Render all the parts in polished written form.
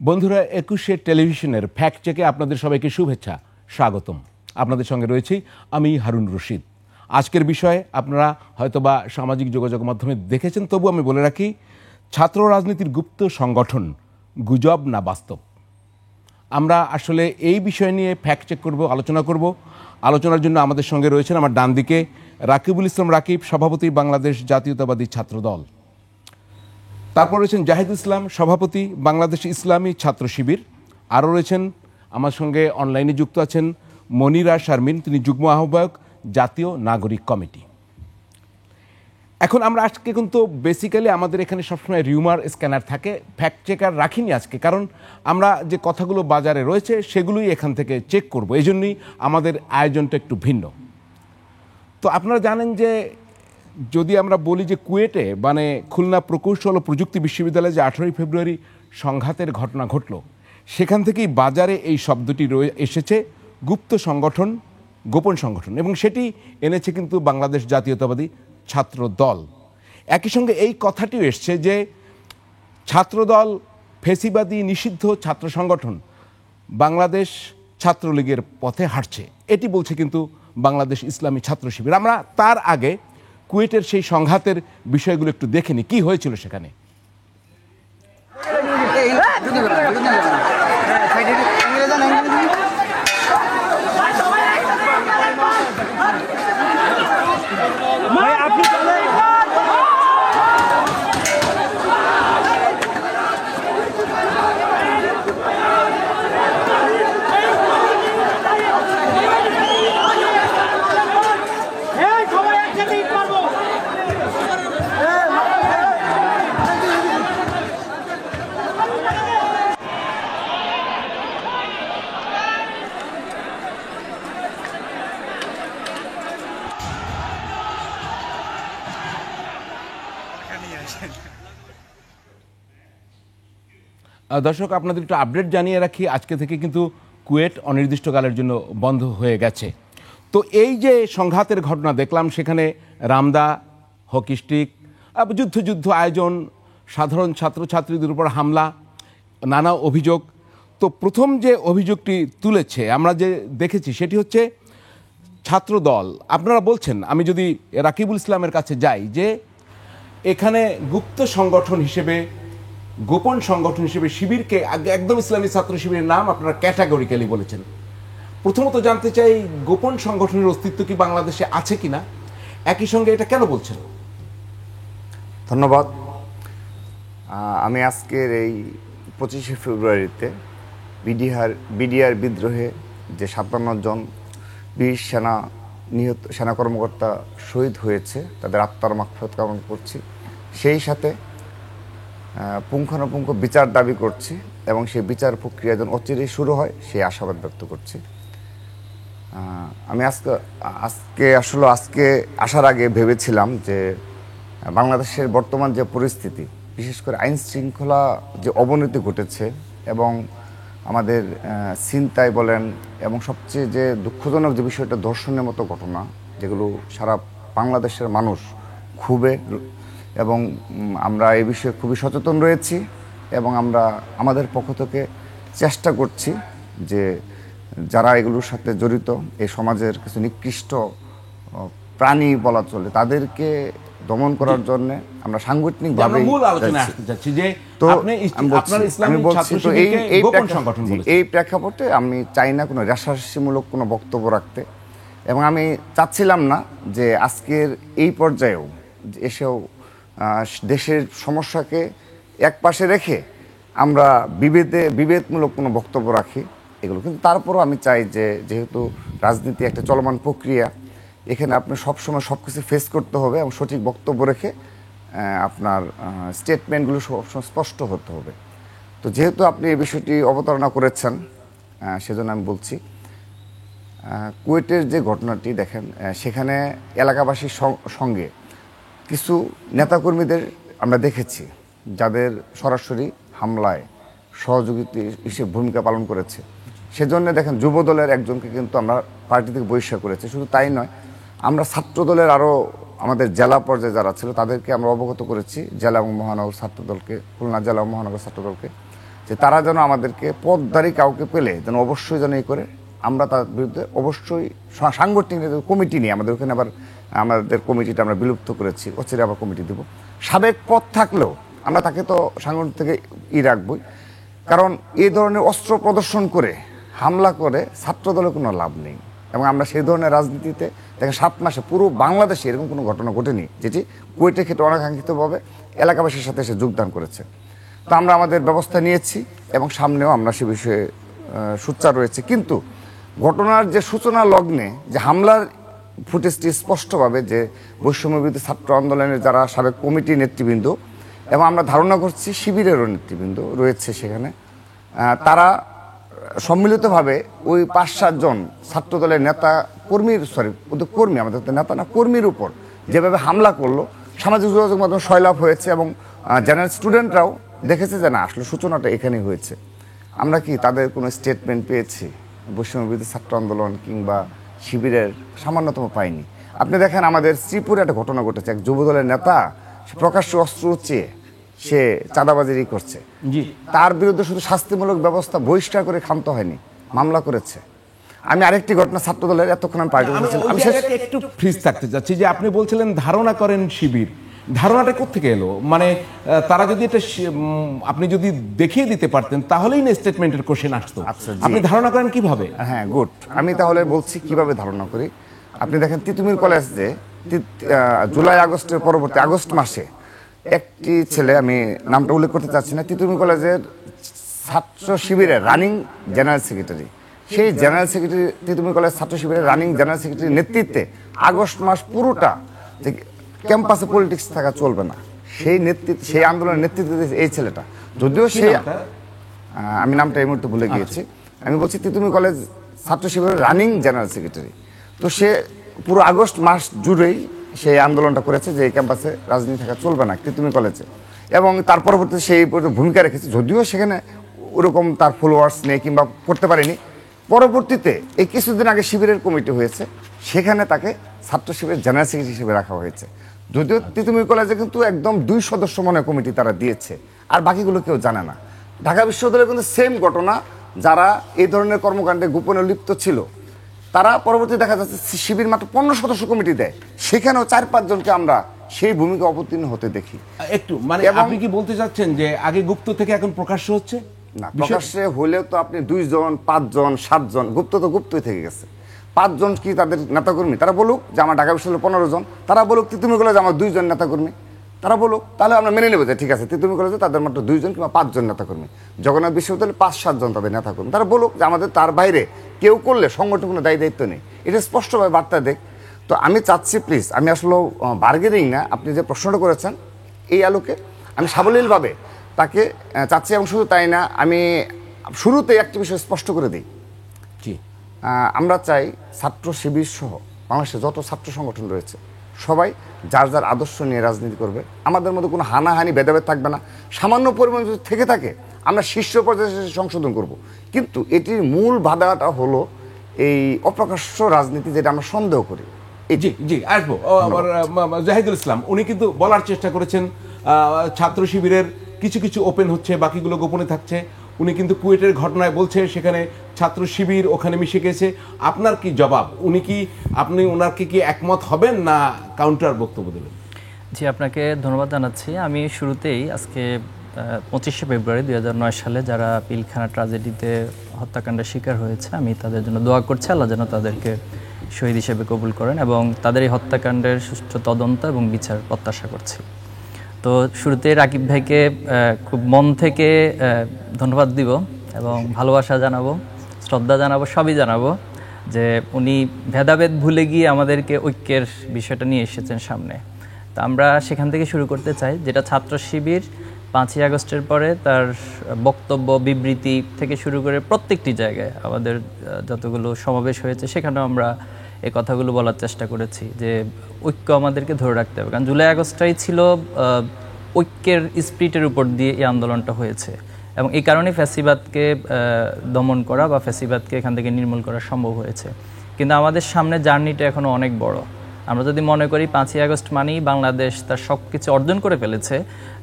বন্ধুরা, একুশে টেলিভিশনের ফ্যাক্ট চেকে আপনাদের সবাইকে শুভেচ্ছা, স্বাগতম। আপনাদের সঙ্গে রয়েছি আমি হারুন রশিদ। আজকের বিষয়ে আপনারা হয়তোবা সামাজিক যোগাযোগ মাধ্যমে দেখেছেন, তবু আমি বলে রাখি, ছাত্র রাজনীতির গুপ্ত সংগঠন গুজব না বাস্তব। আমরা আসলে এই বিষয় নিয়ে ফ্যাক্ট চেক করব, আলোচনা করব। আলোচনার জন্য আমাদের সঙ্গে রয়েছেন আমার ডান দিকে রাকিবুল ইসলাম রাকিব, সভাপতি বাংলাদেশ জাতীয়তাবাদী ছাত্র দল। তারপর রয়েছেন জাহিদ ইসলাম, সভাপতি বাংলাদেশ ইসলামী ছাত্র শিবির। আরও রয়েছেন আমার সঙ্গে অনলাইনে যুক্ত আছেন মনিরা শারমিন, তিনি যুগ্ম আহ্বায়ক জাতীয় নাগরিক কমিটি। এখন আমরা আজকে কিন্তু বেসিক্যালি আমাদের এখানে সবসময় রিউমার স্ক্যানার থাকে, ফ্যাক্ট চেকার রাখিনি আজকে, কারণ আমরা যে কথাগুলো বাজারে রয়েছে সেগুলোই এখান থেকে চেক করব। এই জন্যই আমাদের আয়োজনটা একটু ভিন্ন। তো আপনারা জানেন যে যদি আমরা বলি যে কুয়েটে মানে খুলনা প্রকৌশল ও প্রযুক্তি বিশ্ববিদ্যালয়ে যে 18ই ফেব্রুয়ারি সংঘাতের ঘটনা ঘটল, সেখান থেকেই বাজারে এই শব্দটি এসেছে গুপ্ত সংগঠন, গোপন সংগঠন, এবং সেটি এনেছে কিন্তু বাংলাদেশ জাতীয়তাবাদী ছাত্র দল। একই সঙ্গে এই কথাটিও এসছে যে ছাত্রদল ফেসিবাদী নিষিদ্ধ ছাত্র সংগঠন, বাংলাদেশ ছাত্রলীগের পথে হাঁটছে, এটি বলছে কিন্তু বাংলাদেশ ইসলামী ছাত্র শিবির। আমরা তার আগে কুয়েটের সেই সংঘাতের বিষয়গুলো একটু দেখে নিই, কী হয়েছিল সেখানে। দর্শক, আপনাদের একটু আপডেট জানিয়ে রাখি, আজকে থেকে কিন্তু কুয়েট অনির্দিষ্টকালের জন্য বন্ধ হয়ে গেছে। তো এই যে সংঘাতের ঘটনা দেখলাম, সেখানে রামদা, হকি স্টিক, যুদ্ধ আয়োজন, সাধারণ ছাত্রছাত্রীদের উপর হামলা, নানা অভিযোগ। তো প্রথম যে অভিযোগটি তুলেছে আমরা যে দেখেছি সেটি হচ্ছে ছাত্রদল। আপনারা বলছেন, আমি যদি রাকিবুল ইসলামের কাছে যাই, যে এখানে গুপ্ত সংগঠন হিসেবে, গোপন সংগঠন হিসেবে শিবিরকে একদম ইসলামী ছাত্র শিবিরের নাম আপনারা ক্যাটাগরিক্যালি বলেছেন। প্রথমত জানতে চাই, গোপন সংগঠনের অস্তিত্ব কি বাংলাদেশে আছে কিনা, একই সঙ্গে এটা কেন বলছেন? ধন্যবাদ। আমি আজকের এই 25শে ফেব্রুয়ারিতে বিডিআর বিদ্রোহে যে 57 জন বীর সেনা কর্মকর্তা শহীদ হয়েছে, তাদের আত্মার মাগফিরাত কামনা করছি। সেই সাথে পুঙ্খানুপুঙ্খ বিচার দাবি করছি, এবং সেই বিচার প্রক্রিয়া যেন অচিরেই শুরু হয় সেই আশাবাদ ব্যক্ত করছি। আমি আজকে আসার আগে ভেবেছিলাম যে বাংলাদেশের বর্তমান যে পরিস্থিতি, বিশেষ করে আইন শৃঙ্খলা যে অবনতি ঘটেছে, এবং আমাদের ছিনতাই বলেন, এবং সবচেয়ে যে দুঃখজনক যে বিষয়টা ধর্ষণের মতো ঘটনা, যেগুলো সারা বাংলাদেশের মানুষ ক্ষোভে, এবং আমরা এই বিষয়ে খুবই সচেতন রয়েছি, এবং আমরা আমাদের পক্ষ থেকে চেষ্টা করছি যে যারা এগুলোর সাথে জড়িত, এই সমাজের কিছু নিকৃষ্ট প্রাণী বলা চলে, তাদেরকে দমন করার জন্য আমরা সাংগঠনিকভাবে এই প্রেক্ষাপটে আমি চাই না কোনো রেশারেশিমূলক কোনো বক্তব্য রাখতে, এবং আমি চাচ্ছিলাম না যে আজকের এই পর্যায়েও এসেও দেশের সমস্যাকে এক পাশে রেখে আমরা বিভেদমূলক কোনো বক্তব্য রাখি এগুলো। কিন্তু তারপরও আমি চাই যে যেহেতু রাজনীতি একটা চলমান প্রক্রিয়া, এখানে আপনি সবসময় সব কিছু ফেস করতে হবে, এবং সঠিক বক্তব্য রেখে আপনার স্টেটমেন্টগুলো সবসময় স্পষ্ট হতে হবে। তো যেহেতু আপনি এই বিষয়টি অবতারণা করেছেন, সেজন্য আমি বলছি, কুয়েটের যে ঘটনাটি দেখেন, সেখানে এলাকাবাসীর সঙ্গে কিছু নেতাকর্মীদের আমরা দেখেছি যাদের সরাসরি হামলায় সহযোগিতা হিসেবে ভূমিকা পালন করেছে। সেজন্য দেখেন যুব দলের একজনকে কিন্তু আমরা পার্টি থেকে বহিষ্কার করেছি। শুধু তাই নয়, আমরা ছাত্র দলের আরও আমাদের জেলা পর্যায়ে যারা ছিল তাদেরকে আমরা অবগত করেছি, জেলা এবং মহানগর ছাত্র দলকে, খুলনা জেলা ও মহানগর ছাত্র দলকে, যে তারা যেন আমাদেরকে পথধারী কাউকে পেলে যেন অবশ্যই যেন এই করে আমরা তার বিরুদ্ধে অবশ্যই সাংগঠনিক কমিটি নিয়ে আমাদের ওখানে আবার আমাদের কমিটিটা আমরা বিলুপ্ত করেছি, অচিরে আবার কমিটি দেব। সাবেক পদ থাকলেও আমরা তাকে তো সাংগঠনিক থেকে রাখবই, কারণ এই ধরনের অস্ত্র প্রদর্শন করে হামলা করে ছাত্রদলের কোনো লাভ নেই। এবং আমরা সেই ধরনের রাজনীতিতে দেখেন 7 মাসে পুরো বাংলাদেশে এরকম কোনো ঘটনা ঘটেনি যেটি কুয়েটের ক্ষেত্রে অনাকাঙ্ক্ষিতভাবে এলাকাবাসীর সাথে এসে যোগদান করেছে। তো আমরা আমাদের ব্যবস্থা নিয়েছি এবং সামনেও আমরা সে বিষয়ে সোচ্চার রয়েছে। কিন্তু ঘটনার যে সূচনা লগ্নে যে হামলার ফুটেজটি স্পষ্টভাবে যে বৈষম্যবিরোধী ছাত্র আন্দোলনের যারা সাবেক কমিটি নেতৃবৃন্দ এবং আমরা ধারণা করছি শিবিরেরও নেতৃবৃন্দ রয়েছে সেখানে, তারা সম্মিলিতভাবে ওই 5-7 জন ছাত্রদলের নেতা কর্মীর ওদের কর্মী, আমাদের তো নেতা না, কর্মীর উপর যেভাবে হামলা করলো, সামাজিক যোগাযোগ মাধ্যমে সয়লাভ হয়েছে এবং জেনারেল স্টুডেন্টরাও দেখেছে যে না আসলে সূচনাটা এখানেই হয়েছে। আমরা কি তাদের কোনো স্টেটমেন্ট পেয়েছি বৈষম্যবিরোধী ছাত্র আন্দোলন কিংবা শিবিরের সামান্যতম পাইনি। আপনি দেখেন আমাদের শ্রীপুরে একটা ঘটনা ঘটেছে, এক যুবদলের নেতা প্রকাশ্য অস্ত্র উঁচিয়ে সে চাঁদাবাজি করছে, তার বিরুদ্ধে শুধু শাস্তিমূলক ব্যবস্থা বহিষ্কার করে ক্ষান্ত হয়নি, মামলা করেছে। আমি আরেকটি ঘটনা ছাত্রদলের এতক্ষণ আমি পার্টি আমি একটু ফ্রিজ থাকতে চাচ্ছি যে আপনি বলছিলেন ধারণা করেন শিবির, ধারণাটা কোত্থেকে এলো? মানে তারা যদি এটা আপনি যদি দেখিয়ে দিতে পারতেন তাহলেই না স্টেটমেন্টের কোশ্চেন আসতো। আপনি ধারণা করেন কিভাবে? হ্যাঁ, গুড। আমি তাহলে বলছি কিভাবে ধারণা করি। আপনি দেখেন তিতুমির কলেজে জুলাই আগস্টের পরবর্তী আগস্ট মাসে একটি ছেলে, আমি নামটা উল্লেখ করতে চাচ্ছি না, তিতুমির কলেজের ছাত্র শিবিরের রানিং জেনারেল সেক্রেটারি, সেই জেনারেল সেক্রেটারি তিতুমির কলেজ ছাত্র শিবিরের রানিং জেনারেল সেক্রেটারির নেতৃত্বে আগস্ট মাস পুরোটা যে ক্যাম্পাসে পলিটিক্স থাকা চলবে না, সেই আন্দোলনের নেতৃত্ব দিয়েছে এই ছেলেটা। যদিও সে, আমি নামটা এই মুহূর্তে ভুলে গিয়েছি, আমি বলছি তিতুমির কলেজ ছাত্র শিবিরের রানিং জেনারেল সেক্রেটারি। তো সে পুরো আগস্ট মাস জুড়েই সেই আন্দোলনটা করেছে যে এই ক্যাম্পাসে রাজনীতি থাকা চলবে না তিতুমির কলেজে, এবং তার পরবর্তীতে সেই ভূমিকা রেখেছে। যদিও সেখানে ওরকম তার ফলোয়ার্স নেই কিংবা করতে পারেনি। পরবর্তীতে এই কিছুদিন আগে শিবিরের কমিটি হয়েছে, সেখানে তাকে ছাত্র শিবিরের জেনারেল সেক্রেটারি হিসেবে রাখা হয়েছে। যদিও তিতুমির কলেজে কিন্তু একদম 2 সদস্য মনে কমিটি তারা দিয়েছে, আর বাকিগুলো কেউ জানে না। ঢাকা বিশ্ববিদ্যালয়ে কিন্তু সেম ঘটনা, যারা এই ধরনের কর্মকাণ্ডে গোপনে লিপ্ত ছিল তারা পরবর্তী দেখা যাচ্ছে শিবির মাত্র 15 সদস্য কমিটি দেয়, সেখানেও 4-5 জনকে আমরা সেই ভূমিকা অবতীর্ণ হতে দেখি। একটু মানে আপনি কি বলতে চাচ্ছেন যে আগে গুপ্ত থেকে এখন প্রকাশ্য হচ্ছে? না, প্রকাশ্যে হলেও তো আপনি 2 জন 5 জন 7 জন, গুপ্ত তো গুপ্তই থেকে গেছে। 5 জন কি তাদের নেতাকর্মী? তারা বলুক যে আমার ঢাকা বিশ্ববিদ্যালয়ে 15 জন, তারা বলুক তিতুমির কলেজে আমার 2 জন নেতাকর্মী, তারা বলুক, তাহলে আমরা মেনে নেবো যে ঠিক আছে তিতুমির কলেজে তাদের মাত্র 2 জন কিংবা 5 জন নেতাকর্মী। জগন্নাথ বিশ্ববিদ্যালয়ে 5-7 জন তাদের নেতাকর্মী, তারা বলুক যে আমাদের তার বাইরে কেউ করলে সংগঠন কোনো দায়িত্ব নেই, এটা স্পষ্টভাবে বার্তা দেখ। তো আমি চাচ্ছি প্লিজ, আমি আসলে বার্গেনিং না, আপনি যে প্রশ্নটা করেছেন এই আলোকে আমি সাবলীলভাবে তাকে চাচ্ছি। এবং শুধু তাই না, আমি শুরুতে একটি বিষয় স্পষ্ট করে দিই, আমরা চাই ছাত্র শিবির সহ বাংলাদেশে যত ছাত্র সংগঠন রয়েছে সবাই যার যার আদর্শ নিয়ে রাজনীতি করবে। আমাদের মধ্যে কোনো হানাহানি ভেদাভেদ থাকবে না। সামান্য পরিমাণ যদি থেকে থাকে আমরা শীর্ষ পর্যায়ে সংশোধন করব, কিন্তু এটির মূল বাধাটা হলো এই অপ্রকাশ্য রাজনীতি, যেটা আমরা সন্দেহ করি। জি জি আসবো। জাহিদুল ইসলাম উনি কিন্তু বলার চেষ্টা করেছেন ছাত্র শিবিরের কিছু কিছু ওপেন হচ্ছে, বাকিগুলো গোপনে থাকছে। উনি কিন্তু কুয়েটের ঘটনায় বলছে সেখানে ছাত্র শিবির ওখানে মিশে গেছে। আপনার কি জবাব? আপনি ওনাকে কি একমত হবেন না কাউন্টার বক্তব্য দেবেন? জি, আপনাকে ধন্যবাদ জানাচ্ছি। আমি শুরুতেই আজকে 25শে ফেব্রুয়ারি 2009 সালে যারা পিলখানা ট্র্যাজেডিতে হত্যাকাণ্ডের শিকার হয়েছে, আমি তাদের জন্য দোয়া করছি আল্লাহ যেন তাদেরকে শহীদ হিসেবে কবুল করেন, এবং তাদের এই হত্যাকাণ্ডের সুষ্ঠু তদন্ত এবং বিচার প্রত্যাশা করছি। তো শুরুতে রাকিব ভাইকে খুব মন থেকে ধন্যবাদ দিব এবং ভালোবাসা জানাবো, শ্রদ্ধা জানাবো, সবই জানাবো যে উনি ভেদাভেদ ভুলে গিয়ে আমাদেরকে ঐক্যের বিষয়টা নিয়ে এসেছেন সামনে। তা আমরা সেখান থেকে শুরু করতে চাই, যেটা ছাত্র শিবির 5ই আগস্টের পরে তার বক্তব্য বিবৃতি থেকে শুরু করে প্রত্যেকটি জায়গায় আমাদের যতগুলো সমাবেশ হয়েছে সেখানেও আমরা এই কথাগুলো বলার চেষ্টা করেছি যে ঐক্য আমাদেরকে ধরে রাখতে হবে। কারণ জুলাই আগস্টটাই ছিল ঐক্যের স্পিরিটের উপর দিয়ে এই আন্দোলনটা হয়েছে, এবং এই কারণে ফ্যাসিবাদকে দমন করা বা ফ্যাসিবাদকে এখান থেকে নির্মূল করা সম্ভব হয়েছে। কিন্তু আমাদের সামনে জার্নিটা এখনও অনেক বড়। আমরা যদি মনে করি 5ই আগস্ট মানেই বাংলাদেশ তার সব কিছু অর্জন করে ফেলেছে,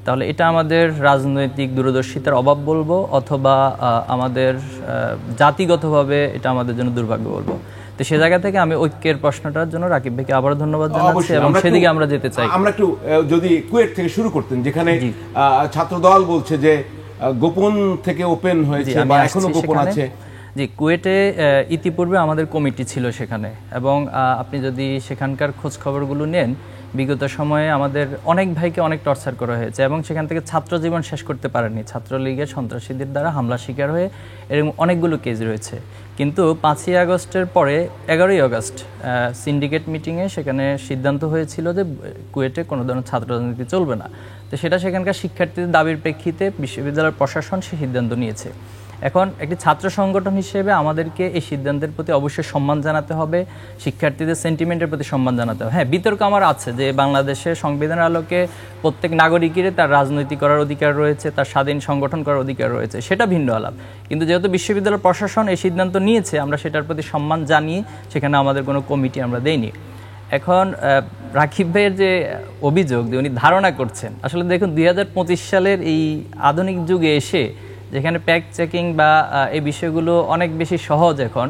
তাহলে এটা আমাদের রাজনৈতিক দূরদর্শিতার অভাব বলবো, অথবা আমাদের জাতিগতভাবে এটা আমাদের জন্য দুর্ভাগ্য বলবো। তো সে জায়গা থেকে আমি ঐক্যের প্রশ্নটার জন্য রাকিব ভাইকে আবারও ধন্যবাদ জানাচ্ছি এবং সেদিকে আমরা যেতে চাই। আমরা একটু যদি কুয়েট থেকে শুরু করতেন, যেখানে ছাত্রদল বলছে যে গোপন থেকে ওপেন হয়েছে বা এখনো গোপন আছে। জি, কুয়েটে ইতিপূর্বে আমাদের কমিটি ছিল সেখানে, এবং আপনি যদি সেখানকার খোঁজ খবরগুলো নেন, বিগত সময়ে আমাদের অনেক ভাইকে অনেক টর্চার করা হয়েছে এবং সেখান থেকে ছাত্র জীবন শেষ করতে পারেনি। ছাত্রলীগের সন্ত্রাসীদের দ্বারা হামলা শিকার হয়ে এরকম অনেকগুলো কেস রয়েছে। কিন্তু 5ই আগস্টের পরে 11ই আগস্ট সিন্ডিকেট মিটিংয়ে সেখানে সিদ্ধান্ত হয়েছিল যে কুয়েটে কোনো ধরনের ছাত্র রাজনীতি চলবে না। তো সেটা সেখানকার শিক্ষার্থীদের দাবির প্রেক্ষিতে বিশ্ববিদ্যালয়ের প্রশাসন সে সিদ্ধান্ত নিয়েছে। এখন একটি ছাত্র সংগঠন হিসেবে আমাদেরকে এই সিদ্ধান্তের প্রতি অবশ্যই সম্মান জানাতে হবে, শিক্ষার্থীদের সেন্টিমেন্টের প্রতি সম্মান জানাতে হবে। হ্যাঁ, বিতর্ক আমার আছে যে বাংলাদেশের সংবিধানের আলোকে প্রত্যেক নাগরিকেরই তার রাজনীতি করার অধিকার রয়েছে, তার স্বাধীন সংগঠন করার অধিকার রয়েছে, সেটা ভিন্ন আলাপ। কিন্তু যেহেতু বিশ্ববিদ্যালয় প্রশাসন এই সিদ্ধান্ত নিয়েছে, আমরা সেটার প্রতি সম্মান জানিয়ে সেখানে আমাদের কোনো কমিটি আমরা দেইনি। এখন রাকিব ভাইয়ের যে অভিযোগ যে উনি ধারণা করছেন, আসলে দেখুন 2025 সালের এই আধুনিক যুগে এসে যেখানে ফ্যাক্ট চেকিং বা এই বিষয়গুলো অনেক বেশি সহজ এখন,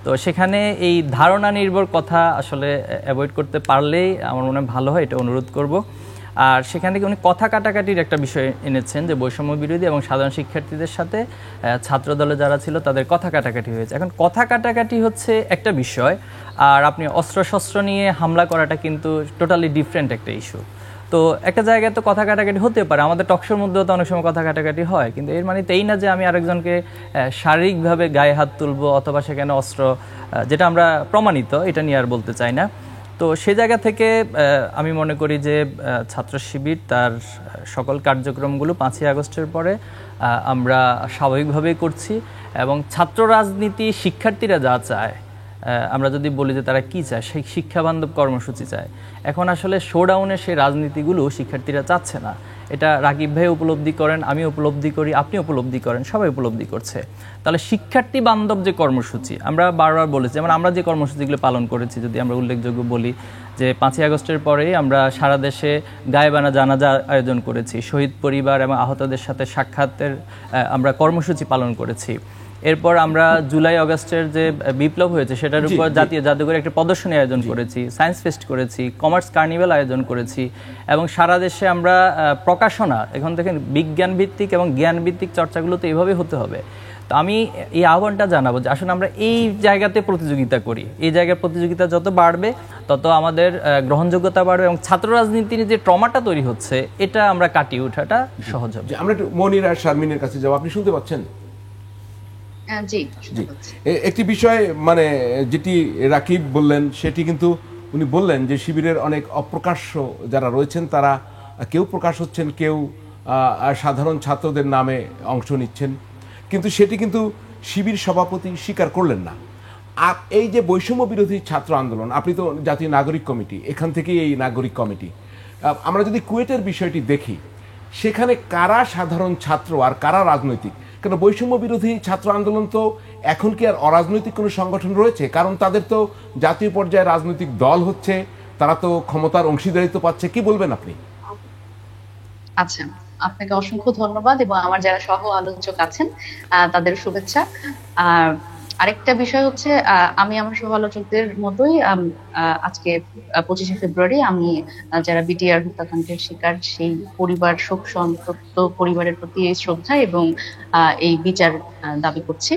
তো সেখানে এই ধারণা নির্ভর কথা আসলে অ্যাভয়েড করতে পারলেই আমার মনে হয় ভালো হয়, এটা অনুরোধ করব। আর সেখান থেকে উনি কথা কাটাকাটির একটা বিষয় এনেছেন যে বৈষম্য বিরোধী এবং সাধারণ শিক্ষার্থীদের সাথে ছাত্রদলে যারা ছিল তাদের কথা কাটাকাটি হয়েছে। এখন কথা কাটাকাটি হচ্ছে একটা বিষয়, আর আপনি অস্ত্রশস্ত্র নিয়ে হামলা করাটা কিন্তু টোটালি ডিফারেন্ট একটা ইস্যু। তো একটা জায়গায় তো কথা কাটাকাটি হতে পারে, আমাদের টকশোর মধ্যেও তো অনেক সময় কথা কাটাকাটি হয়, কিন্তু এর মানে এই না যে আমি আরেকজনকে শারীরিকভাবে গায়ে হাত তুলবো অথবা সেখানে অস্ত্র, যেটা আমরা প্রমাণিত, এটা নিয়ে আর বলতে চাই না। তো সে জায়গা থেকে আমি মনে করি যে ছাত্র শিবির তার সকল কার্যক্রমগুলো 5ই আগস্টের পরে আমরা স্বাভাবিকভাবেই করছি, এবং ছাত্র রাজনীতি শিক্ষার্থীরা যা চায়, আমরা যদি বলি যে তারা কি চায়, সেই শিক্ষাবান্ধব কর্মসূচি চায়। এখন আসলে শোডাউনের সেই রাজনীতিগুলো শিক্ষার্থীরা চাচ্ছে না, এটা রাকিব ভাই উপলব্ধি করেন, আমি উপলব্ধি করি, আপনি উপলব্ধি করেন, সবাই উপলব্ধি করছে। তাহলে শিক্ষার্থী বান্ধব যে কর্মসূচি আমরা বারবার বলেছি, যেমন আমরা যে কর্মসূচিগুলো পালন করেছি, যদি আমরা উল্লেখযোগ্য বলি যে 5ই আগস্টের পরেই আমরা সারা দেশে গায়েবানা জানাজা আয়োজন করেছি, শহীদ পরিবার এবং আহতদের সাথে সাক্ষাতের আমরা কর্মসূচি পালন করেছি। এরপর আমরা জুলাই আগস্টের যে বিপ্লব হয়েছে সেটার উপর জাতীয় জাদুঘরে একটা প্রদর্শনী আয়োজন করেছি, সায়েন্স ফেস্ট করেছি, কমার্স কার্নিভাল আয়োজন করেছি, এবং সারা দেশে আমরা প্রকাশনা, এখন দেখেন বিজ্ঞান ভিত্তিক এবং জ্ঞান ভিত্তিক চর্চাগুলো তো এইভাবে হতে হবে। তো আমি এই আহ্বানটা জানাবো যে আসলে আমরা এই জায়গাতে প্রতিযোগিতা করি, এই জায়গার প্রতিযোগিতা যত বাড়বে তত আমাদের গ্রহণযোগ্যতা বাড়বে এবং ছাত্র রাজনীতির যে ট্রমাটা তৈরি হচ্ছে এটা আমরা কাটিয়ে ওঠাটা সহজ হবে। আমরা একটু মনির আর শারমিনের কাছে যাবো, আপনি শুনতে পাচ্ছেন? জি, একটি বিষয় মানে যেটি রাকিব বললেন সেটি কিন্তু উনি বললেন যে শিবিরের অনেক অপ্রকাশ্য যারা রয়েছেন তারা কেউ প্রকাশ হচ্ছেন, কেউ সাধারণ ছাত্রদের নামে অংশ নিচ্ছেন, কিন্তু সেটি কিন্তু শিবির সভাপতি স্বীকার করলেন না। এই যে বৈষম্য বিরোধী ছাত্র আন্দোলন, আপনি তো জাতীয় নাগরিক কমিটি, এখান থেকেই এই নাগরিক কমিটি, আমরা যদি কুয়েটের বিষয়টি দেখি সেখানে কারা সাধারণ ছাত্র আর কারা রাজনৈতিক? কেন বৈষম্য বিরোধী ছাত্র আন্দোলন তো এখন কি আর অরাজনৈতিক কোনো সংগঠন রয়েছে? কারণ তাদের তো জাতীয় পর্যায়ে রাজনৈতিক দল হচ্ছে, তারা তো ক্ষমতার অংশীদারিত্ব পাচ্ছে। কি বলবেন আপনি? আচ্ছা, আপনাকে অসংখ্য ধন্যবাদ এবং আমার যারা সহ আলোচক আছেন তাদের শুভেচ্ছা। আরেকটা বিষয় হচ্ছে, আমি আমার সহ আলোচকদের মতোই আজকে 25শে ফেব্রুয়ারি আমি যারা বিটিআর হত্যাকাণ্ডের শিকার সেই পরিবার, শোক সন্তপ্ত পরিবারের প্রতি শ্রদ্ধা এবং এই বিচার দাবি করছি।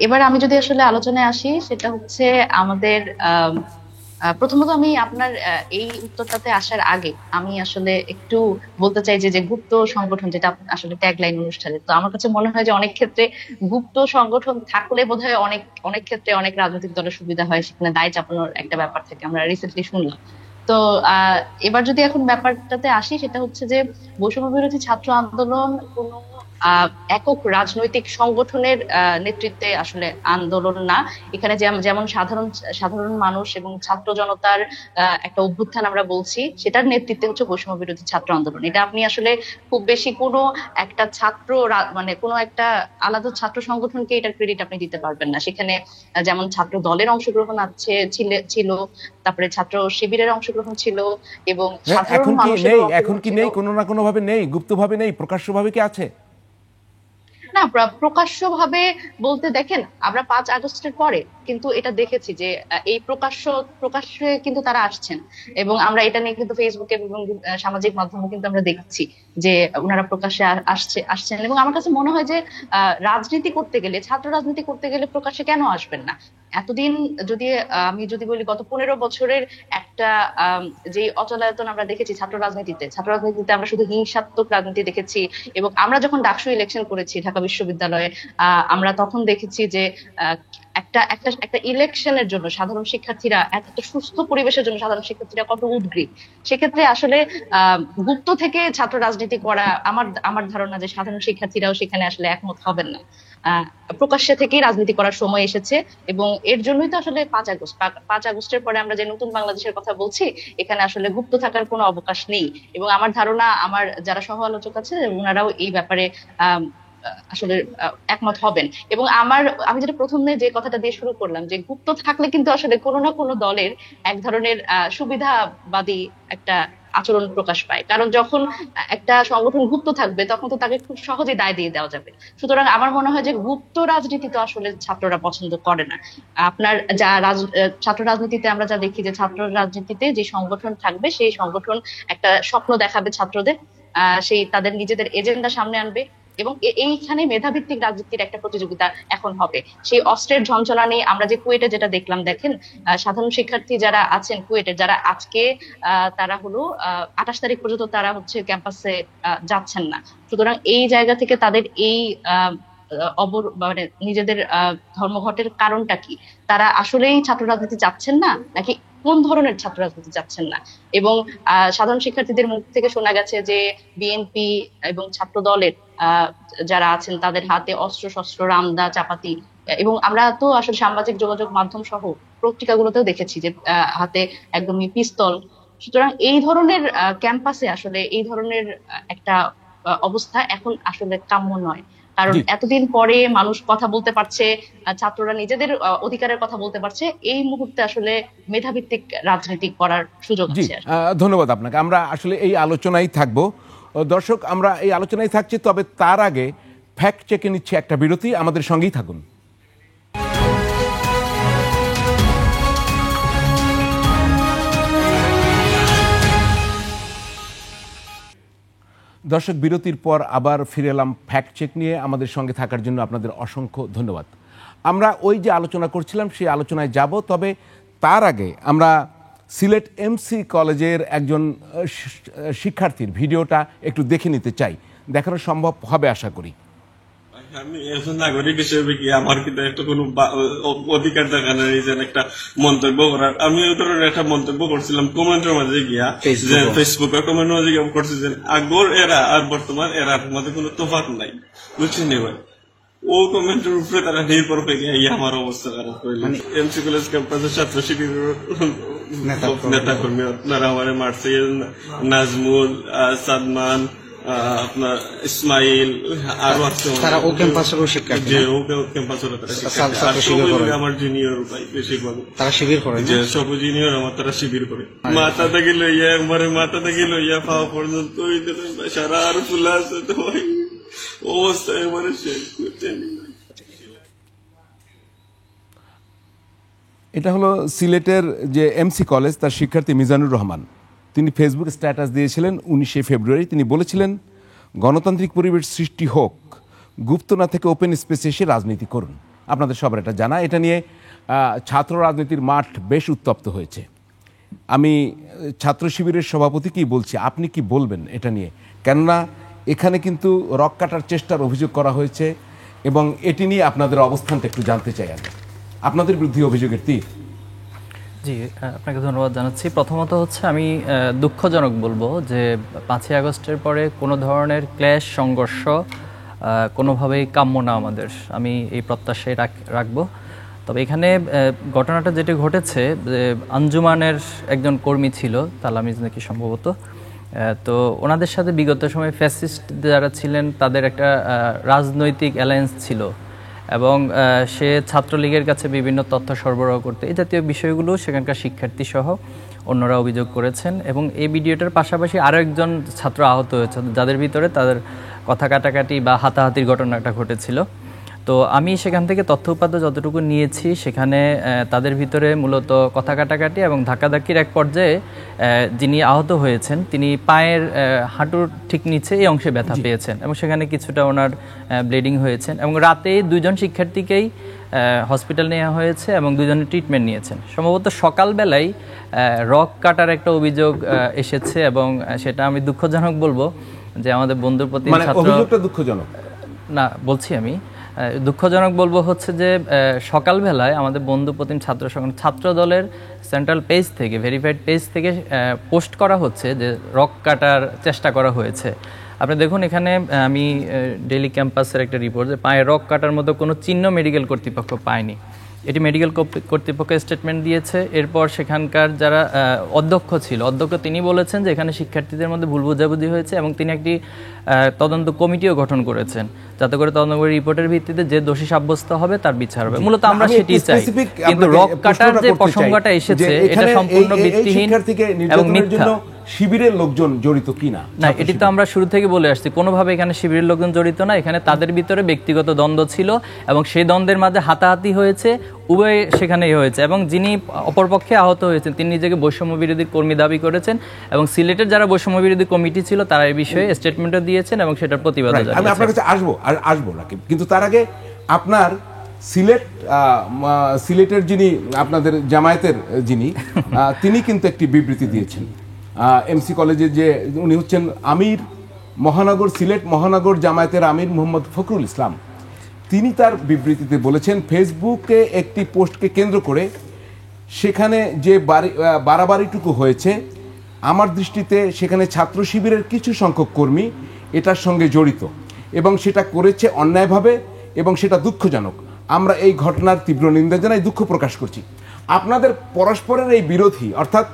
এবার আমি যদি আসলে আলোচনায় আসি, সেটা হচ্ছে আমাদের প্রথমত আমি আপনার এই উত্তরটাতে আসার আগে আমি আসলে একটু বলতে চাই যে গুপ্ত সংগঠন, যেটা আসলে ট্যাগলাইন অনুষ্ঠানে, তো আমার কাছে মনে হয় যে অনেক ক্ষেত্রে গুপ্ত সংগঠন থাকলে বোধহয় অনেক ক্ষেত্রে অনেক রাজনৈতিক দলের সুবিধা হয়, সেখানে দায় চাপানোর একটা ব্যাপার থেকে আমরা রিসেন্টলি শুনলাম। তো এবার যদি এখন ব্যাপারটাতে আসি, সেটা হচ্ছে যে বৈষম্য বিরোধী ছাত্র আন্দোলন কোনো একক রাজনৈতিক সংগঠনের নেতৃত্বে আসলে আন্দোলন না। এখানে যেমন সাধারণ সাধারণ মানুষ এবং ছাত্র জনতার একটা অভ্যুত্থান আমরা বলছি, সেটার নেতৃত্বে হচ্ছে বৈষম্য বিরোধী ছাত্র আন্দোলন। এটা আপনি আসলে খুব বেশি কোনো একটা মানে কোনো একটা আলাদা ছাত্র সংগঠনকে এটার ক্রেডিট আপনি দিতে পারবেন না। সেখানে যেমন ছাত্র দলের অংশগ্রহণ ছিল, তারপরে ছাত্র শিবিরের অংশগ্রহণ ছিল, এবং সাধারণ এখন কি মানুষের নেই? এখন কি নেই? কোনো না কোনো ভাবে নেই, গুপ্তভাবে নেই, প্রকাশ্যভাবে কি আছে? না, প্রকাশ্যভাবে বলতে দেখেন, আমরা 5 আগস্টের পরে কিন্তু এটা দেখেছি যে এই প্রকাশ্যে কিন্তু তারা আসছেন, এবং আমরা এটা নিয়ে কিন্তু ফেসবুকে এবং সামাজিক মাধ্যমে কিন্তু আমরা দেখছি যে ওনারা প্রকাশ্যে আসছেন। এবং আমার কাছে মনে হয় যে রাজনীতি করতে গেলে, ছাত্র রাজনীতি করতে গেলে প্রকাশ্যে কেন আসবেন না? এতদিন যদি আমি যদি বলি, গত 15 বছরের একটা যে অচলায়তন আমরা দেখেছি ছাত্র রাজনীতিতে আমরা শুধু হিংসাত্মক রাজনীতি দেখেছি। এবং আমরা যখন ডাকসু ইলেকশন করেছি ঢাকা বিশ্ববিদ্যালয়ে, আমরা তখন দেখেছি যে একটা একটা একটা ইলেকশনের জন্য সাধারণ শিক্ষার্থীরা, একটা সুস্থ পরিবেশের জন্য সাধারণ শিক্ষার্থীরা কত উদ্গ্রীব। সেক্ষেত্রে আসলে গুপ্ত থেকে ছাত্র রাজনীতি করা, আমার ধারণা যে সাধারণ শিক্ষার্থীরাও সেখানে আসলে একমত হবেন না। প্রকাশ্যে থেকেই রাজনীতি করার সময় এসেছে, এবং এর জন্যই তো আসলে 5 আগস্টের পরে আমরা যে নতুন বাংলাদেশের কথা বলছি, এখানে আসলে গুপ্ত থাকার কোনো অবকাশ নেই। এবং আমার ধারণা, আমার যারা সহ আলোচক আছে ওনারাও এই ব্যাপারে আসলে একমত হবেন। এবং আমি যেটা প্রথমে যে কথাটা দিয়ে শুরু করলাম, যে গুপ্ত থাকলে কিন্তু আসলে কোনো না কোনো দলের এক ধরনের সুবিধাবাদী একটা আচরণ প্রকাশ পায়। কারণ যখন একটা সংগঠন গুপ্ত থাকবে, তখন তো তাকে খুব সহজে দায় দিয়ে দেওয়া যাবে। সুতরাং আমার মনে হয় যে গুপ্ত রাজনীতি তো আসলে ছাত্ররা পছন্দ করে না। আপনার ছাত্র রাজনীতিতে আমরা যা দেখি, যে ছাত্র রাজনীতিতে যে সংগঠন থাকবে, সেই সংগঠন একটা স্বপ্ন দেখাবে ছাত্রদের, সেই তাদের নিজেদের এজেন্ডা সামনে আনবে, এবং এইখানে মেধাভিত্তিক রাজনীতির একটা প্রতিযোগিতা এখন হবে। সেই অস্ত্রের ঝঞ্ঝনানি আমরা যে কুয়েটে যেটা দেখলাম, দেখেন সাধারণ শিক্ষার্থী যারা আছেন কুয়েটে, যারা আজকে তারা হলো 28 তারিখ পর্যন্ত তারা হচ্ছে ক্যাম্পাসে যাচ্ছেন না। সুতরাং এই জায়গা থেকে তাদের এই মানে নিজেদের ধর্মঘটের কারণটা কি? তারা আসলেই ছাত্র রাজনীতি চাচ্ছেন না, নাকি কোন ধরনের ছাত্র রাজনীতি চাচ্ছেন না? এবং সাধারণ শিক্ষার্থীদের মুখ থেকে শোনা গেছে যে বিএনপি এবং ছাত্র দলের যারা আছেন তাদের হাতে অস্ত্র শস্ত্র, রামদা, চাপাতি, এবং আমরা তো আসলে সামাজিক যোগাযোগ মাধ্যম সহ পত্রিকাগুলোতেও দেখেছি যে হাতে একদমই পিস্তল। সুতরাং এই ধরনের ক্যাম্পাসে আসলে এই ধরনের একটা অবস্থা এখন আসলে কাম্য নয়। কারণ এতদিন পরে মানুষ কথা বলতে পারছে, ছাত্ররা নিজেদের অধিকারের কথা বলতে পারছে, এই মুহূর্তে আসলে মেধাভিত্তিক রাজনীতি করার সুযোগ আছে। ধন্যবাদ আপনাকে। আমরা আসলে এই আলোচনায় থাকবো দর্শক, আমরা এই আলোচনায় থাকছি, তবে তার আগে ফ্যাক্ট চেকে নিচ্ছে একটা বিরতি, আমাদের সঙ্গেই থাকুন। দর্শক, বিরতির পর আবার ফিরে এলাম ফ্যাক্ট চেক নিয়ে। আমাদের সঙ্গে থাকার জন্য আপনাদের অসংখ্য ধন্যবাদ। আমরা ওই যে আলোচনা করছিলাম সেই আলোচনায় যাব, তবে তার আগে আমরা সিলেট এমসি কলেজের একজন শিক্ষার্থীর ভিডিওটা একটু দেখে নিতে চাই। দেখানো সম্ভব হবে আশা করি। আমি একজন নাগরিক হিসেবে কি আমার কিন্তু একটা কোনো অধিকার দেখা নেই যে একটা মন্তব্য করার। আমি ওই ধরনের একটা মন্তব্য করছিলাম কমেন্টের মাঝে গিয়া, যে ফেসবুকে কমেন্টের মাঝে গিয়ে করছি যে আগর এরা আর বর্তমান এরার মধ্যে কোনো তফাৎ নাই, বুঝছেন ভাই? ও কমেন্টের উপরে তারা নির্ভর করে গিয়ে আমার অবস্থা খারাপ করলেন। এমসি কলেজ ক্যাম্পাসের ছাত্র শিবিরের নেতা কর্মী আপনারা আমার মারছে, নাজমুল, সাদমান, আপনার ইসমাইল, আরো আছে তারা ও ক্যাম্পাসেরও শিক্ষার্থী, যে ও ক্যাম্পাসের আমার জুনিয়র ভাই বেশিরভাগ তারা শিবির করে, যে সব জুনিয়র আমার তারা শিবির করে। মাথা থেকে লইয়া আমার মাথা থেকে লইয়া পাওয়া পর্যন্ত সারা আর ফুলা আছে, তো অবস্থা এবারে শেষ করতেন। এটা হলো সিলেটের যে এমসি কলেজ, তার শিক্ষার্থী মিজানুর রহমান। তিনি ফেসবুক স্ট্যাটাস দিয়েছিলেন 19শে ফেব্রুয়ারি। তিনি বলেছিলেন, গণতান্ত্রিক পরিবেশ সৃষ্টি হোক, গুপ্ত না থেকে ওপেন স্পেসে এসে রাজনীতি করুন। আপনাদের সবার এটা জানা। এটা নিয়ে ছাত্র রাজনীতির মাঠ বেশ উত্তপ্ত হয়েছে। আমি ছাত্র শিবিরের সভাপতিকেই বলছি, আপনি কি বলবেন এটা নিয়ে? কেননা এখানে কিন্তু রক কাটার চেষ্টার অভিযোগ করা হয়েছে, এবং এটি নিয়ে আপনাদের অবস্থানটা একটু জানতে চাই আমি। আপনাদের বিরুদ্ধে অভিযোগের তীর। জি, আপনাকে ধন্যবাদ জানাচ্ছি। প্রথমত হচ্ছে আমি দুঃখজনক বলবো যে 5ই আগস্টের পরে কোনো ধরনের ক্ল্যাশ সংঘর্ষ কোনোভাবেই কাম্য না আমাদের, আমি এই প্রত্যাশায় রাখবো। তবে এখানে ঘটনাটা যেটা ঘটেছে, যে আঞ্জুমানের একজন কর্মী ছিল, তালামিজ নাকি সম্ভবত, তো ওনাদের সাথে বিগত সময়ে ফ্যাসিস্ট যারা ছিলেন তাদের একটা রাজনৈতিক অ্যালায়েন্স ছিল, এবং সে ছাত্রলীগের কাছে বিভিন্ন তথ্য সরবরাহ করতে, এই জাতীয় বিষয়গুলো সেখানকার শিক্ষার্থী সহ অন্যরা অভিযোগ করেছেন। এবং এই ভিডিওটার পাশাপাশি আরও একজন ছাত্র আহত হয়েছে, যাদের ভিতরে তাদের কথা কাটাকাটি বা হাতাহাতির ঘটনাটা ঘটেছিল। তো আমি সেখান থেকে তথ্য উপাত্ত যতটুকু নিয়েছি, সেখানে তাদের ভিতরে মূলত কথা কাটাকাটি এবং ধাক্কাধাক্কির এক পর্যায়ে যিনি আহত হয়েছেন তিনি পায়ের হাঁটুর ঠিক নিচে এই অংশে ব্যথা পেয়েছেন, এবং সেখানে কিছুটা ওনার ব্লিডিং হয়েছেন। এবং রাতে 2 জন শিক্ষার্থীকেই হসপিটাল নেওয়া হয়েছে এবং 2 জনের ট্রিটমেন্ট নিয়েছেন। সম্ভবত সকালবেলায় রক কাটার একটা অভিযোগ এসেছে, এবং সেটা আমি দুঃখজনক বলবো যে আমাদের বন্ধুর প্রতি অভিযোগটা দুঃখজনক না বলছি, আমি দুঃখজনক বলবো হচ্ছে যে সকালবেলায় আমাদের বন্ধু প্রতিম ছাত্র দলের সেন্ট্রাল পেজ থেকে, ভেরিফাইড পেজ থেকে পোস্ট করা হচ্ছে যে রক কাটার চেষ্টা করা হয়েছে। আপনি দেখুন এখানে আমি ডেইলি ক্যাম্পাসের একটা রিপোর্ট, যে পায়ে রক কাটার মতো কোনো চিহ্ন মেডিকেল কর্তৃপক্ষ পায়নি, এটি মেডিকেল কর্তৃপক্ষ স্টেটমেন্ট দিয়েছে। এরপর সেখানকার যারা অধ্যক্ষ ছিল, তিনি বলেছেন যে এখানে শিক্ষার্থীদের মধ্যে ভুল বোঝাবুঝি হয়েছে, এবং তিনি একটি তদন্ত কমিটিও গঠন করেছেন, যাতে করে তদন্ত রিপোর্টের ভিত্তিতে যে দোষী সাব্যস্ত হবে তার বিচার হবে। মূলত আমরা সেটি চাই, কিন্তু রক কাটার যে প্রসঙ্গটা এসেছে এটা সম্পূর্ণ ভিত্তিহীন এবং মিথ্যা। শিবিরের লোকজন জড়িত কিনা না, এটি তো আমরা শুরু থেকে বলে আসছি, কোনোভাবে এখানে শিবিরের লোকজন জড়িত না। এখানে তাদের ভিতরে ব্যক্তিগত দ্বন্দ্ব ছিল, এবং সেই দ্বন্দ্বের মাঝে হাতাহাতি হয়েছে, উভয় সেখানেই হয়েছে। এবং যিনি অপরপক্ষে আহত হয়েছেন তিনি নিজেকে বৈষম্য বিরোধী কর্মী দাবি করেছেন, এবং সিলেটের যারা বৈষম্য বিরোধী কমিটি ছিল তারা এই বিষয়ে স্টেটমেন্টও দিয়েছেন এবং সেটার প্রতিবাদ জানিয়েছেন। আমি আপনার কাছে আসবো না, কিন্তু তার আগে আপনার সিলেটের যিনি আপনাদের জামায়াতের তিনি কিন্তু একটি বিবৃতি দিয়েছেন এমসি কলেজে, যে উনি হচ্ছেন সিলেট মহানগর জামায়াতের আমির মোহাম্মদ ফখরুল ইসলাম। তিনি তার বিবৃতিতে বলেছেন, ফেসবুকে একটি পোস্টকে কেন্দ্র করে সেখানে যে বাড়াবাড়িটুকু হয়েছে, আমার দৃষ্টিতে সেখানে ছাত্র শিবিরের কিছু সংখ্যক কর্মী এটার সঙ্গে জড়িত, এবং সেটা করেছে অন্যায়ভাবে, এবং সেটা দুঃখজনক। আমরা এই ঘটনার তীব্র নিন্দা জানাই, দুঃখ প্রকাশ করছি। আপনাদের পরস্পরের এই বিরোধী, অর্থাৎ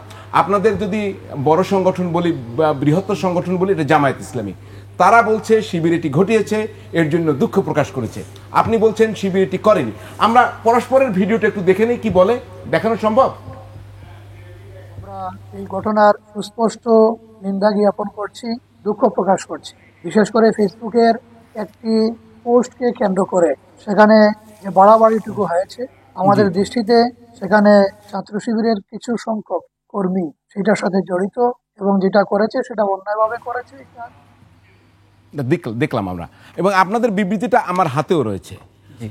আপনাদের যদি বড় সংগঠন বলি বা বৃহত্তর সংগঠন বলি, এটা জামায়াত ইসলামী, তারা বলছে শিবির এটি ঘটিয়েছে, এর জন্য দুঃখ প্রকাশ করেছে। আপনি বলছেন শিবির এটি করেনি। আমরা পরস্পরের ভিডিওটা একটু দেখে নিই, কি বলে, দেখানো সম্ভব? আমরা এই ঘটনার সুস্পষ্ট নিন্দা জ্ঞাপন করছি, দুঃখ প্রকাশ করছি। বিশেষ করে ফেসবুকের একটি পোস্টকে কেন্দ্র করে সেখানে যে বাড়াবাড়িটুকু হয়েছে, আমাদের দৃষ্টিতে সেখানে ছাত্র শিবিরের কিছু সংখ্যক কর্মী সেটার সাথে জড়িত, এবং যেটা করেছে সেটা অন্যায়ভাবে করেছে। দেখলাম আমরা, এবং আপনাদের বিবৃতিটা আমার হাতেও রয়েছে।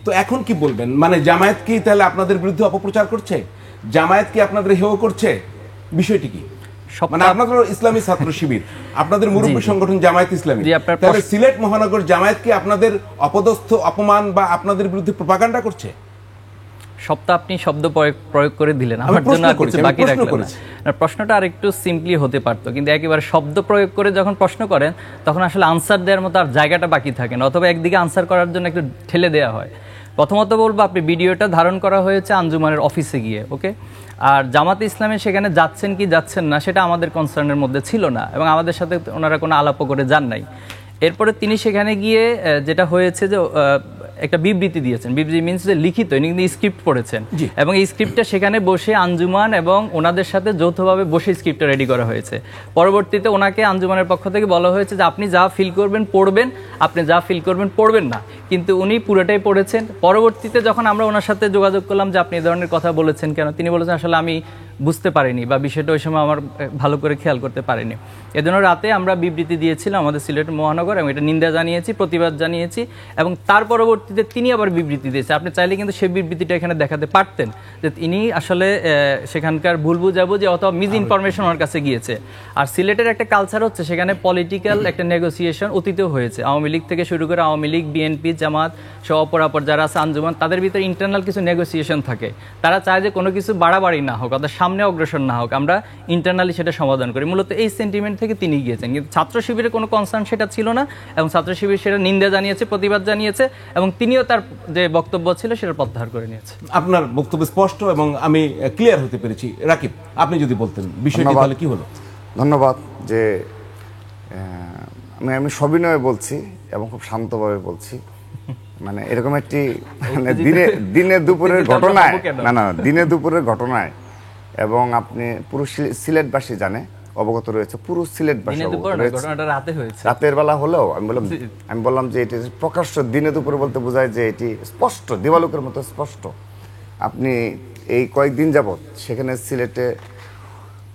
তো এখন কি বলবেন? মানে জামায়াত কি তাহলে আপনাদের বিরুদ্ধে অপপ্রচার করছে? জামায়াত কি আপনাদের হেয় করছে? বিষয়টি কি? মানে আপনাদের ইসলামী ছাত্র শিবির, আপনাদের মুরব্বী সংগঠন জামায়াত ইসলামী, তাহলে সিলেট মহানগর জামায়াত কি আপনাদের অপদস্থ, অপমান বা আপনাদের বিরুদ্ধে প্রপাগান্ডা করছে? সবটা আপনি শব্দ প্রয়োগ করে দিলেন, আমার জন্য কিছু বাকি রাখলেন না। প্রশ্নটা আরেকটু সিম্পলি হতে পারতো, কিন্তু একেবারে শব্দ প্রয়োগ করে যখন প্রশ্ন করেন তখন আসলে আনসার দেওয়ার মতো আর জায়গাটা বাকি থাকে না, অথবা একদিকে আনসার করার জন্য একটু ঠেলে দেওয়া হয়। প্রথমত বলবো, আপনি ভিডিওটা ধারণ করা হয়েছে আঞ্জুমানের অফিসে গিয়ে, ওকে? আর জামাতে ইসলামে সেখানে যাচ্ছেন কি যাচ্ছেন না সেটা আমাদের কনসার্নের মধ্যে ছিল না, এবং আমাদের সাথে ওনারা কোনো আলাপও করে যান নাই। এরপরে তিনি সেখানে গিয়ে যেটা হয়েছে যে একটা বিবৃতি দিয়েছেন। বিবৃতি মিনস যে লিখিত, ইনি কিন্তু স্ক্রিপ্ট পড়েছেন, এবং এই স্ক্রিপ্টটা সেখানে বসে আঞ্জুমান এবং ওনাদের সাথে যৌথভাবে বসে স্ক্রিপ্টটা রেডি করা হয়েছে। পরবর্তীতে ওনাকে আঞ্জুমানের পক্ষ থেকে বলা হয়েছে যে আপনি যা ফিল করবেন পড়বেন, আপনি যা ফিল করবেন পড়বেন না, কিন্তু উনি পুরোটাই পড়েছেন। পরবর্তীতে যখন আমরা ওনার সাথে যোগাযোগ করলাম যে আপনি এই ধরনের কথা বলেছেন কেন, তিনি বলেছেন আসলে আমি বুঝতে পারিনি, বা বিষয়টা ওই সময় আমার ভালো করে খেয়াল করতে পারিনি। এজন্য রাতে আমরা বিবৃতি দিয়েছিলাম আমাদের সিলেট মহানগর, এবং এটা নিন্দা জানিয়েছি, প্রতিবাদ জানিয়েছি, এবং তার পরবর্তীতে তিনি আবার বিবৃতি দিয়েছে। আপনি চাইলে কিন্তু সেই বিবৃতিটা এখানে দেখাতে পারতেন যে ইনি আসলে সেখানকার ভুল বুঝাবুঝি অথবা মিস ইনফরমেশন ওনার কাছে গিয়েছে। আর সিলেটের একটা কালচার হচ্ছে সেখানে পলিটিক্যাল একটা নেগোসিয়েশন অতীতেও হয়েছে, আওয়ামী লীগ থেকে শুরু করে আওয়ামী লীগ, বিএনপি, জামাত সহ অপরাপর যারা আছে আঞ্জুমান, তাদের ভিতরে ইন্টারনাল কিছু নেগোসিয়েশন থাকে। তারা চায় যে কোনো কিছু বাড়াবাড়ি না হোক, অর্থাৎ সামনে অগ্রসর না হোক, আমরা ইন্টারনালি সেটা সমাধান করি। মূলত এই সেন্টিমেন্ট থেকে তিনি গিয়েছেন, কিন্তু ছাত্র শিবিরের কোনো কনসার্ন সেটা ছিল না, এবং ছাত্র শিবির সেটা নিন্দা জানিয়েছে, প্রতিবাদ জানিয়েছে, এবং তিনিও তার যে বক্তব্য ছিল সেটা প্রত্যাহার করে নিয়েছে। আপনার বক্তব্য স্পষ্ট এবং আমি ক্লিয়ার হতে পেরেছি। রাকিব, আপনি যদি বলতেন বিষয়টি তাহলে কি হলো? ধন্যবাদ। যে আমি সবিনয়ে বলছি এবং খুব শান্তভাবে বলছি, মানে এরকম একটি মানে দিনে দুপুরের ঘটনায়, দিনে দুপুরের ঘটনায়, এবং আপনি পুরো সিলেটবাসী জানে, অবগত রয়েছে, পুরো সিলেটবাসী রাতের বেলা হলেও আমি বললাম যে এটি প্রকাশ্য দিনে দুপুরে বলতে বোঝায় যে এটি স্পষ্ট, দিবালোকের মতো স্পষ্ট। আপনি এই কয়েকদিন যাবৎ সেখানে সিলেটে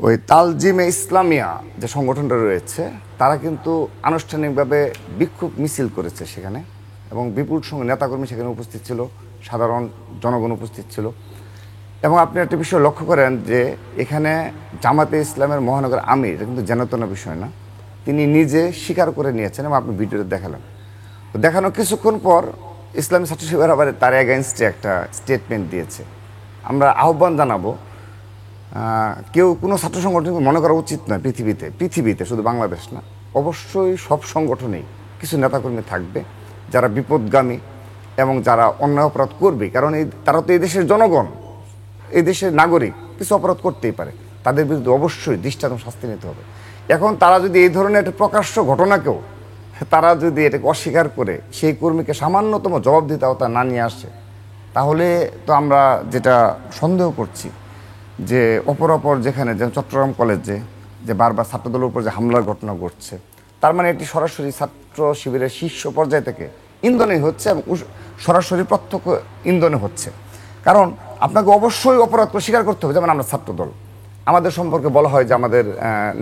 ওই তালজিমে ইসলামিয়া যে সংগঠনটা রয়েছে, তারা কিন্তু আনুষ্ঠানিকভাবে বিক্ষোভ মিছিল করেছে সেখানে, এবং বিপুল সংখ্যক নেতাকর্মী সেখানে উপস্থিত ছিল, সাধারণ জনগণ উপস্থিত ছিল। এবং আপনি একটা বিষয় লক্ষ্য করেন যে এখানে জামাতে ইসলামের মহানগর আমির, এটা কিন্তু যেনতেন বিষয় না, তিনি নিজে স্বীকার করে নিয়েছেন এবং আপনি ভিডিওতে দেখালেন। তো দেখানো কিছুক্ষণ পর ইসলামী ছাত্র শিবির আবার তার এগেইনস্টে একটা স্টেটমেন্ট দিয়েছে। আমরা আহ্বান জানাবো, কেউ কোনো ছাত্র সংগঠনকে মনে করা উচিত নয় পৃথিবীতে শুধু বাংলাদেশ না, অবশ্যই সব সংগঠনেই কিছু নেতাকর্মী থাকবে যারা বিপদগামী এবং যারা অন্যায় অপরাধ করবে, কারণ তারা তো এই দেশের জনগণ, এই দেশের নাগরিক, কিছু অপরাধ করতেই পারে, তাদের বিরুদ্ধে অবশ্যই দৃষ্টান্ত শাস্তি নিতে হবে। এখন তারা যদি এই ধরনের একটা প্রকাশ্য ঘটনাকেও তারা যদি এটাকে অস্বীকার করে সেই কর্মীকে সামান্যতম জবাবদিহিতা না নিয়ে আসে, তাহলে তো আমরা যেটা সন্দেহ করছি যে অপরাপর যেখানে যেমন চট্টগ্রাম কলেজে যে বারবার ছাত্রদলের উপর যে হামলার ঘটনা ঘটছে, তার মানে এটি সরাসরি ছাত্র শিবিরের শীর্ষ পর্যায় থেকে ইন্ধনে হচ্ছে এবং সরাসরি প্রত্যক্ষ ইন্ধনে হচ্ছে। কারণ আপনাকে অবশ্যই অপরাধ করে স্বীকার করতে হবে। যেমন আমরা ছাত্রদল, আমাদের সম্পর্কে বলা হয় যে আমাদের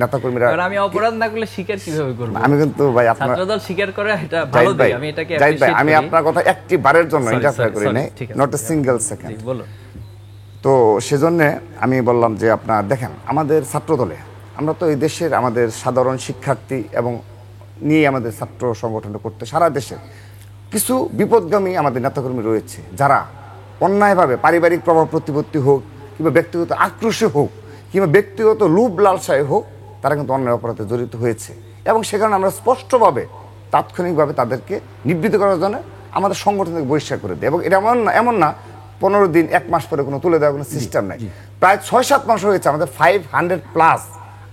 নেতাকর্মীরা, আমি অপরাধ না করলে স্বীকার কিভাবে করব? আমি কিন্তু ভাই আপনার ছাত্রদল স্বীকার করে, এটা ভালো দিক, আমি এটাকে ভাই আমি আপনার কথা একটি বারের জন্য ইন্টারফেয়ার করি নাই, নট এ সিঙ্গেল সেকেন্ড। বলো। তো সেজন্য আমি বললাম যে আপনার দেখেন, আমাদের ছাত্রদলে আমরা তো এই দেশের আমাদের সাধারণ শিক্ষার্থী এবং নিয়ে আমাদের ছাত্র সংগঠনটা করতে সারা দেশে কিছু বিপদগামী আমাদের নেতাকর্মী রয়েছে, যারা অন্যায়ভাবে পারিবারিক প্রভাব প্রতিপত্তি হোক কিংবা ব্যক্তিগত আক্রোশে হোক কিংবা ব্যক্তিগত লোভ লালসায় হোক, তারা কিন্তু অন্যায় অপরাধে জড়িত হয়েছে, এবং সে কারণে আমরা স্পষ্টভাবে তাৎক্ষণিকভাবে তাদেরকে নিবৃত্ত করার জন্য আমাদের সংগঠন থেকে বহিষ্কার করে দিই। এবং এটা এমন না 15 দিন 1 মাস পরে কোনো তুলে দেওয়ার কোনো সিস্টেম নাই, প্রায় 6-7 মাস হয়েছে আমাদের 500+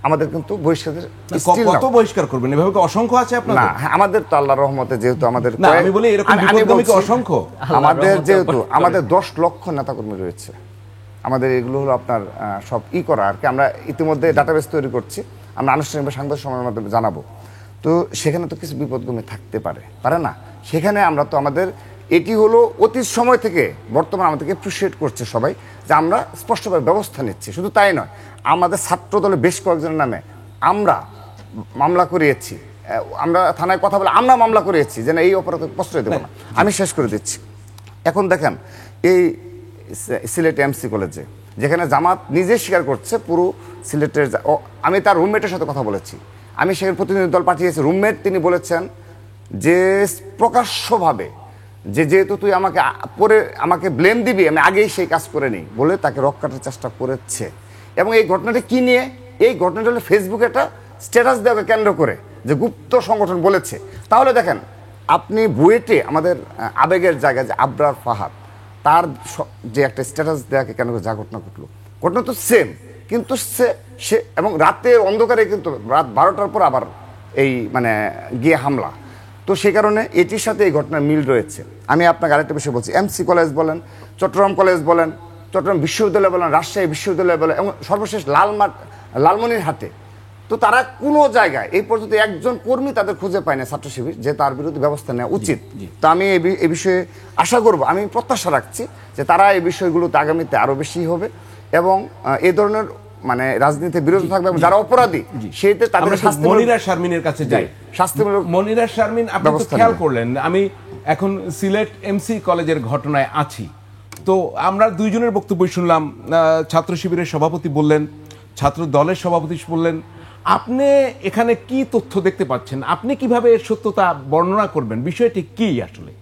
আমাদের কিন্তু বহিষ্কারের। কত বহিষ্কার করবেন? এভাবে কি অসংখ্য আছে আপনাদের? না, আমাদের তো আল্লাহর রহমতে যেহেতু আমাদের, না আমি বলি এরকম বিপদগামী কি অসংখ্য? আমাদের যেহেতু আমাদের 10 লক্ষ নেতাকর্মী রয়েছে, আমাদের এগুলো হলো আপনার সব করা আর কি। আমরা ইতিমধ্যে ডাটাবেস তৈরি করছি, আমরা আনুষ্ঠানিকভাবে সাংবাদিক সম্মেলনের মাধ্যমে জানাবো। তো সেখানে তো কিছু বিপদগামী থাকতে পারে না, সেখানে আমরা তো আমাদের এটি হলো অতীত সময় থেকে বর্তমানে আমাদেরকে অ্যাপ্রিসিয়েট করছে সবাই যে আমরা স্পষ্টভাবে ব্যবস্থা নিচ্ছি। শুধু তাই নয়, আমাদের ছাত্র দলের বেশ কয়েকজনের নামে আমরা মামলা করিয়েছি, আমরা থানায় কথা বলে আমরা মামলা করিয়েছি যে না এই অপরাধে প্রশ্রয় দেবো না। আমি শেষ করে দিচ্ছি। এখন দেখেন এই সিলেট এমসি কলেজে যেখানে জামাত নিজে স্বীকার করছে পুরো সিলেটের, আমি তার রুমমেটের সাথে কথা বলেছি, আমি সেখানে প্রতিনিধি দল পাঠিয়েছি, রুমমেট তিনি বলেছেন যে প্রকাশ্যভাবে যেহেতু তুই আমাকে ব্লেম দিবি, আমি আগেই সেই কাজ করে নিই বলে তাকে রক্ষার চেষ্টা করেছে। এবং এই ঘটনাটা কি নিয়ে? এই ঘটনাটা হলো ফেসবুকে একটা স্ট্যাটাস দেওয়াকে কেন্দ্র করে যে গুপ্ত সংগঠন বলেছে। তাহলে দেখেন আপনি বুয়েটে আমাদের আবেগের জায়গায় যে আবরার ফাহাদ, তার যে একটা স্ট্যাটাস দেওয়াকে কেন্দ্র করে যা ঘটনা ঘটনা তো সেম, কিন্তু সে এবং রাতের অন্ধকারে কিন্তু রাত 12টার পর আবার এই মানে গিয়ে হামলা। তো সেই কারণে এটির সাথে এই ঘটনার মিল রয়েছে। আমি আপনাকে আরেকটা বিষয় বলছি, এমসি কলেজ বলেন, চট্টগ্রাম কলেজ বলেন, চট্টগ্রাম বিশ্ববিদ্যালয় বলেন, রাজশাহী বিশ্ববিদ্যালয় বলেন, এবং সর্বশেষ লালমনিরহাটে, তো তারা কোনো জায়গায় এই পর্যন্ত একজন কর্মী তাদের খুঁজে পায় না ছাত্র শিবির যে তার বিরুদ্ধে ব্যবস্থা নেওয়া উচিত। তো আমি এই বিষয়ে আশা করব, আমি প্রত্যাশা রাখছি যে তারা এই বিষয়গুলোতে আগামীতে আরও বেশি হবে এবং এই ধরনের মানে রাজনীতি বিরত থাকবে এবং যারা অপরাধী সেইতে তাদের শাস্তি। মনিরা শারমিনের কাছে যাই, শাস্তিমূলক। মনিরা শারমিন, আপনি তো খেয়াল করলেন আমি এখন সিলেট এমসি কলেজের ঘটনায় আছি, তো আমরা দুইজনের বক্তব্য শুনলাম। ছাত্র শিবিরের সভাপতি বললেন, ছাত্র দলের সভাপতি বললেন, আপনি এখানে কি তথ্য দেখতে পাচ্ছেন? আপনি কিভাবে এর সত্যতা বর্ণনা করবেন? বিষয়টি কি আসলে?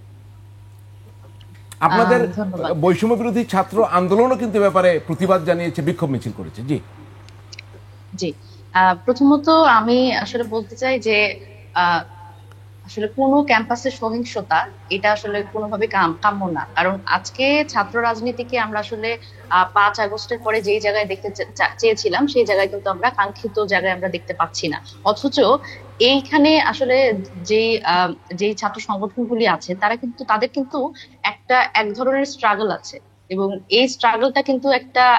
আপনাদের ধন্যবাদ। বৈষম্য বিরোধী ছাত্র আন্দোলনও কিন্তু এ ব্যাপারে প্রতিবাদ জানিয়েছে, বিক্ষোভ মিছিল করেছে। জি জি, প্রথমত আমি আসলে বলতে চাই যে আহ, আসলে কোনো ক্যাম্পাসের সহিংসতা এটা আসলে কোনোভাবে কাম্য না। কারণ আজকে ছাত্র রাজনীতিকে আমরা আসলে 5 আগস্টের পরে যেই জায়গায় দেখতে চেয়েছিলাম সেই জায়গায় কিন্তু আমরা কাঙ্ক্ষিত জায়গায় আমরা দেখতে পাচ্ছি না। অথচ এইখানে আসলে যেই যেই ছাত্র সংগঠনগুলি আছে তারা কিন্তু তাদের কিন্তু এক ধরনের স্ট্রাগল আছে, এবং এই স্ট্রাগলটা কিন্তু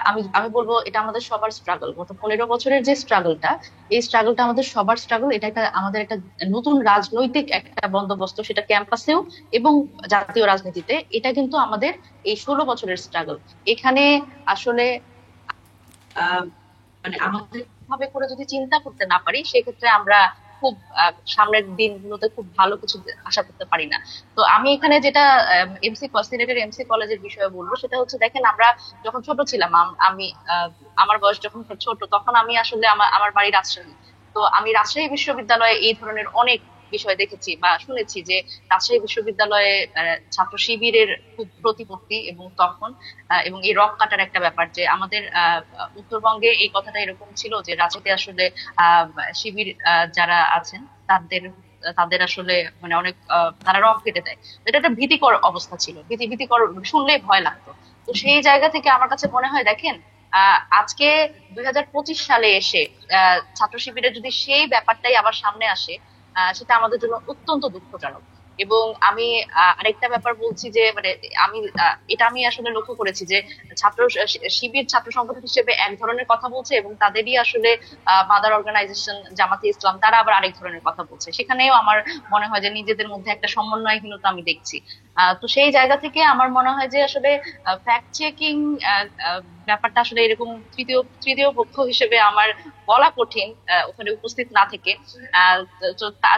আমি আমি বলবো এটা আমাদের সবার স্ট্রাগল। গত 15 বছরের যে স্ট্রাগলটা, এই স্ট্রাগলটা আমাদের সবার স্ট্রাগল। এটা আমাদের একটা নতুন রাজনৈতিক একটা বন্দোবস্ত, সেটা ক্যাম্পাসেও এবং জাতীয় রাজনীতিতে। এটা কিন্তু আমাদের এই 16 বছরের স্ট্রাগল। এখানে আসলে আহ মানে আমাদের ভাবে করে যদি চিন্তা করতে না পারি, সেক্ষেত্রে আমরা খুব সামনের দিনগুলোতে খুব ভালো কিছু আশা করতে পারি না। তো আমি এখানে যেটা সিলেটের এমসি কলেজের বিষয়ে বলবো, সেটা হচ্ছে দেখেন আমরা যখন ছোট ছিলাম, আমি আমার বয়স যখন ছোট, তখন আমি আসলে আমার বাড়ি রাজশাহী। তো আমি রাজশাহী বিশ্ববিদ্যালয়ে এই ধরনের অনেক বিষয় দেখেছি বা শুনেছি যে রাজশাহী বিশ্ববিদ্যালয়ে ছাত্র শিবিরের খুব প্রতিপত্তি, এবং তখন এবং এই রক কাটার একটা ব্যাপার, যে আমাদের উত্তরবঙ্গে এই কথাটা এরকম ছিল যে রাজশাহীতে আসলে শিবির যারা আছেন তাদের তাদের আসলে মানে অনেক তারা রক কেটে দেয়। এটা একটা ভীতিকর অবস্থা ছিল, ভীতিকর, শুনলেই ভয় লাগতো। তো সেই জায়গা থেকে আমার কাছে মনে হয় দেখেন আজকে 2025 সালে এসে ছাত্র শিবিরের যদি সেই ব্যাপারটাই আবার সামনে আসে, সেটা আমাদের জন্য অত্যন্ত দুঃখজনক। এবং আমি আরেকটা ব্যাপার বলছি যে মানে এটা আমি আসলে লক্ষ্য করেছি যে শিবির ছাত্র সংগঠন হিসেবে এক ধরনের কথা বলছে, এবং তাদেরই আসলে মাদার অর্গানাইজেশন জামাতে ইসলাম তারা আবার আরেক ধরনের কথা বলছে। সেখানেও আমার মনে হয় যে নিজেদের মধ্যে একটা সমন্বয়হীনতা আমি দেখছি। তো সেই জায়গা থেকে আমার মনে হয় যে আসলে ফ্যাক্ট চেকিং ব্যাপারটা আসলে এরকম তৃতীয় পক্ষ হিসেবে আমার বলা কঠিন ওখানে উপস্থিত না থেকে।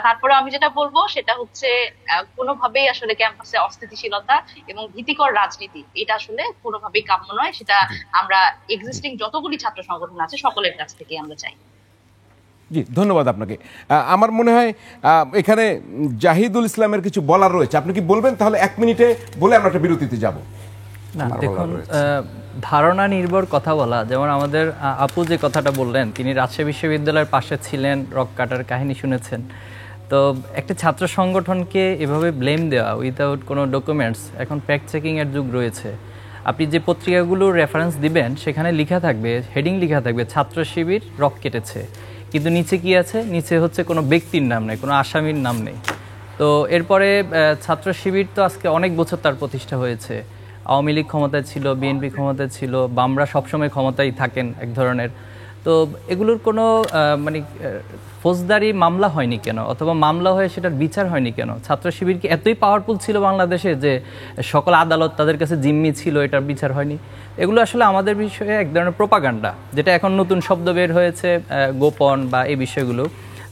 তারপরে আমি যেটা বলবো সেটা হচ্ছে কোনোভাবেই আসলে ক্যাম্পাসে অস্থিতিশীলতা এবং ভীতিকর রাজনীতি এটা আসলে কোনোভাবেই কাম্য নয়। সেটা আমরা এক্সিস্টিং যতগুলি ছাত্র সংগঠন আছে সকলের কাছ থেকে আমরা চাই। জি, ধন্যবাদ আপনাকে। আমার মনে হয় এখানে জাহিদুল ইসলামের কিছু বলার রয়েছে, আপনি কি বলবেন? তাহলে 1 মিনিটে বলে আমরা একটা বিরতিতে যাব। না দেখুন, ধারণা নির্ভর কথা বলা, যেমন আমাদের আপু যে কথাটা বললেন, তিনি রাজশাহী বিশ্ববিদ্যালয়ের পাশে ছিলেন, রক কাটার কাহিনী শুনেছেন। তো একটা ছাত্র সংগঠনকে এভাবে ব্লেম দেওয়া উইদাউট কোনো ডকুমেন্টস, এখন ফ্যাক্ট চেকিংয়ের যুগ রয়েছে। আপনি যে পত্রিকাগুলোর রেফারেন্স দিবেন সেখানে লেখা থাকবে, হেডিং লেখা থাকবে ছাত্র শিবির রক কেটেছে, কিন্তু নিচে কি আছে? নিচে হচ্ছে কোনো ব্যক্তির নাম নেই, কোনো আসামির নাম নেই। তো এরপরে ছাত্র শিবির তো আজকে অনেক বছর তার প্রতিষ্ঠা হয়েছে। আওয়ামী লীগ ক্ষমতায় ছিল, বিএনপি ক্ষমতায় ছিল, বামরা সবসময় ক্ষমতায় থাকেন এক ধরনের। তো এগুলোর কোনো মানে ফৌজদারি মামলা হয়নি কেন, অথবা মামলা হয়ে সেটার বিচার হয়নি কেন? ছাত্র শিবির কি এতই পাওয়ারফুল ছিল বাংলাদেশে যে সকল আদালত তাদের কাছে জিম্মি ছিল, এটার বিচার হয়নি? এগুলো আসলে আমাদের বিষয়ে এক ধরনের প্রোপাগান্ডা, যেটা এখন নতুন শব্দ বের হয়েছে, গোপন বা এই বিষয়গুলো।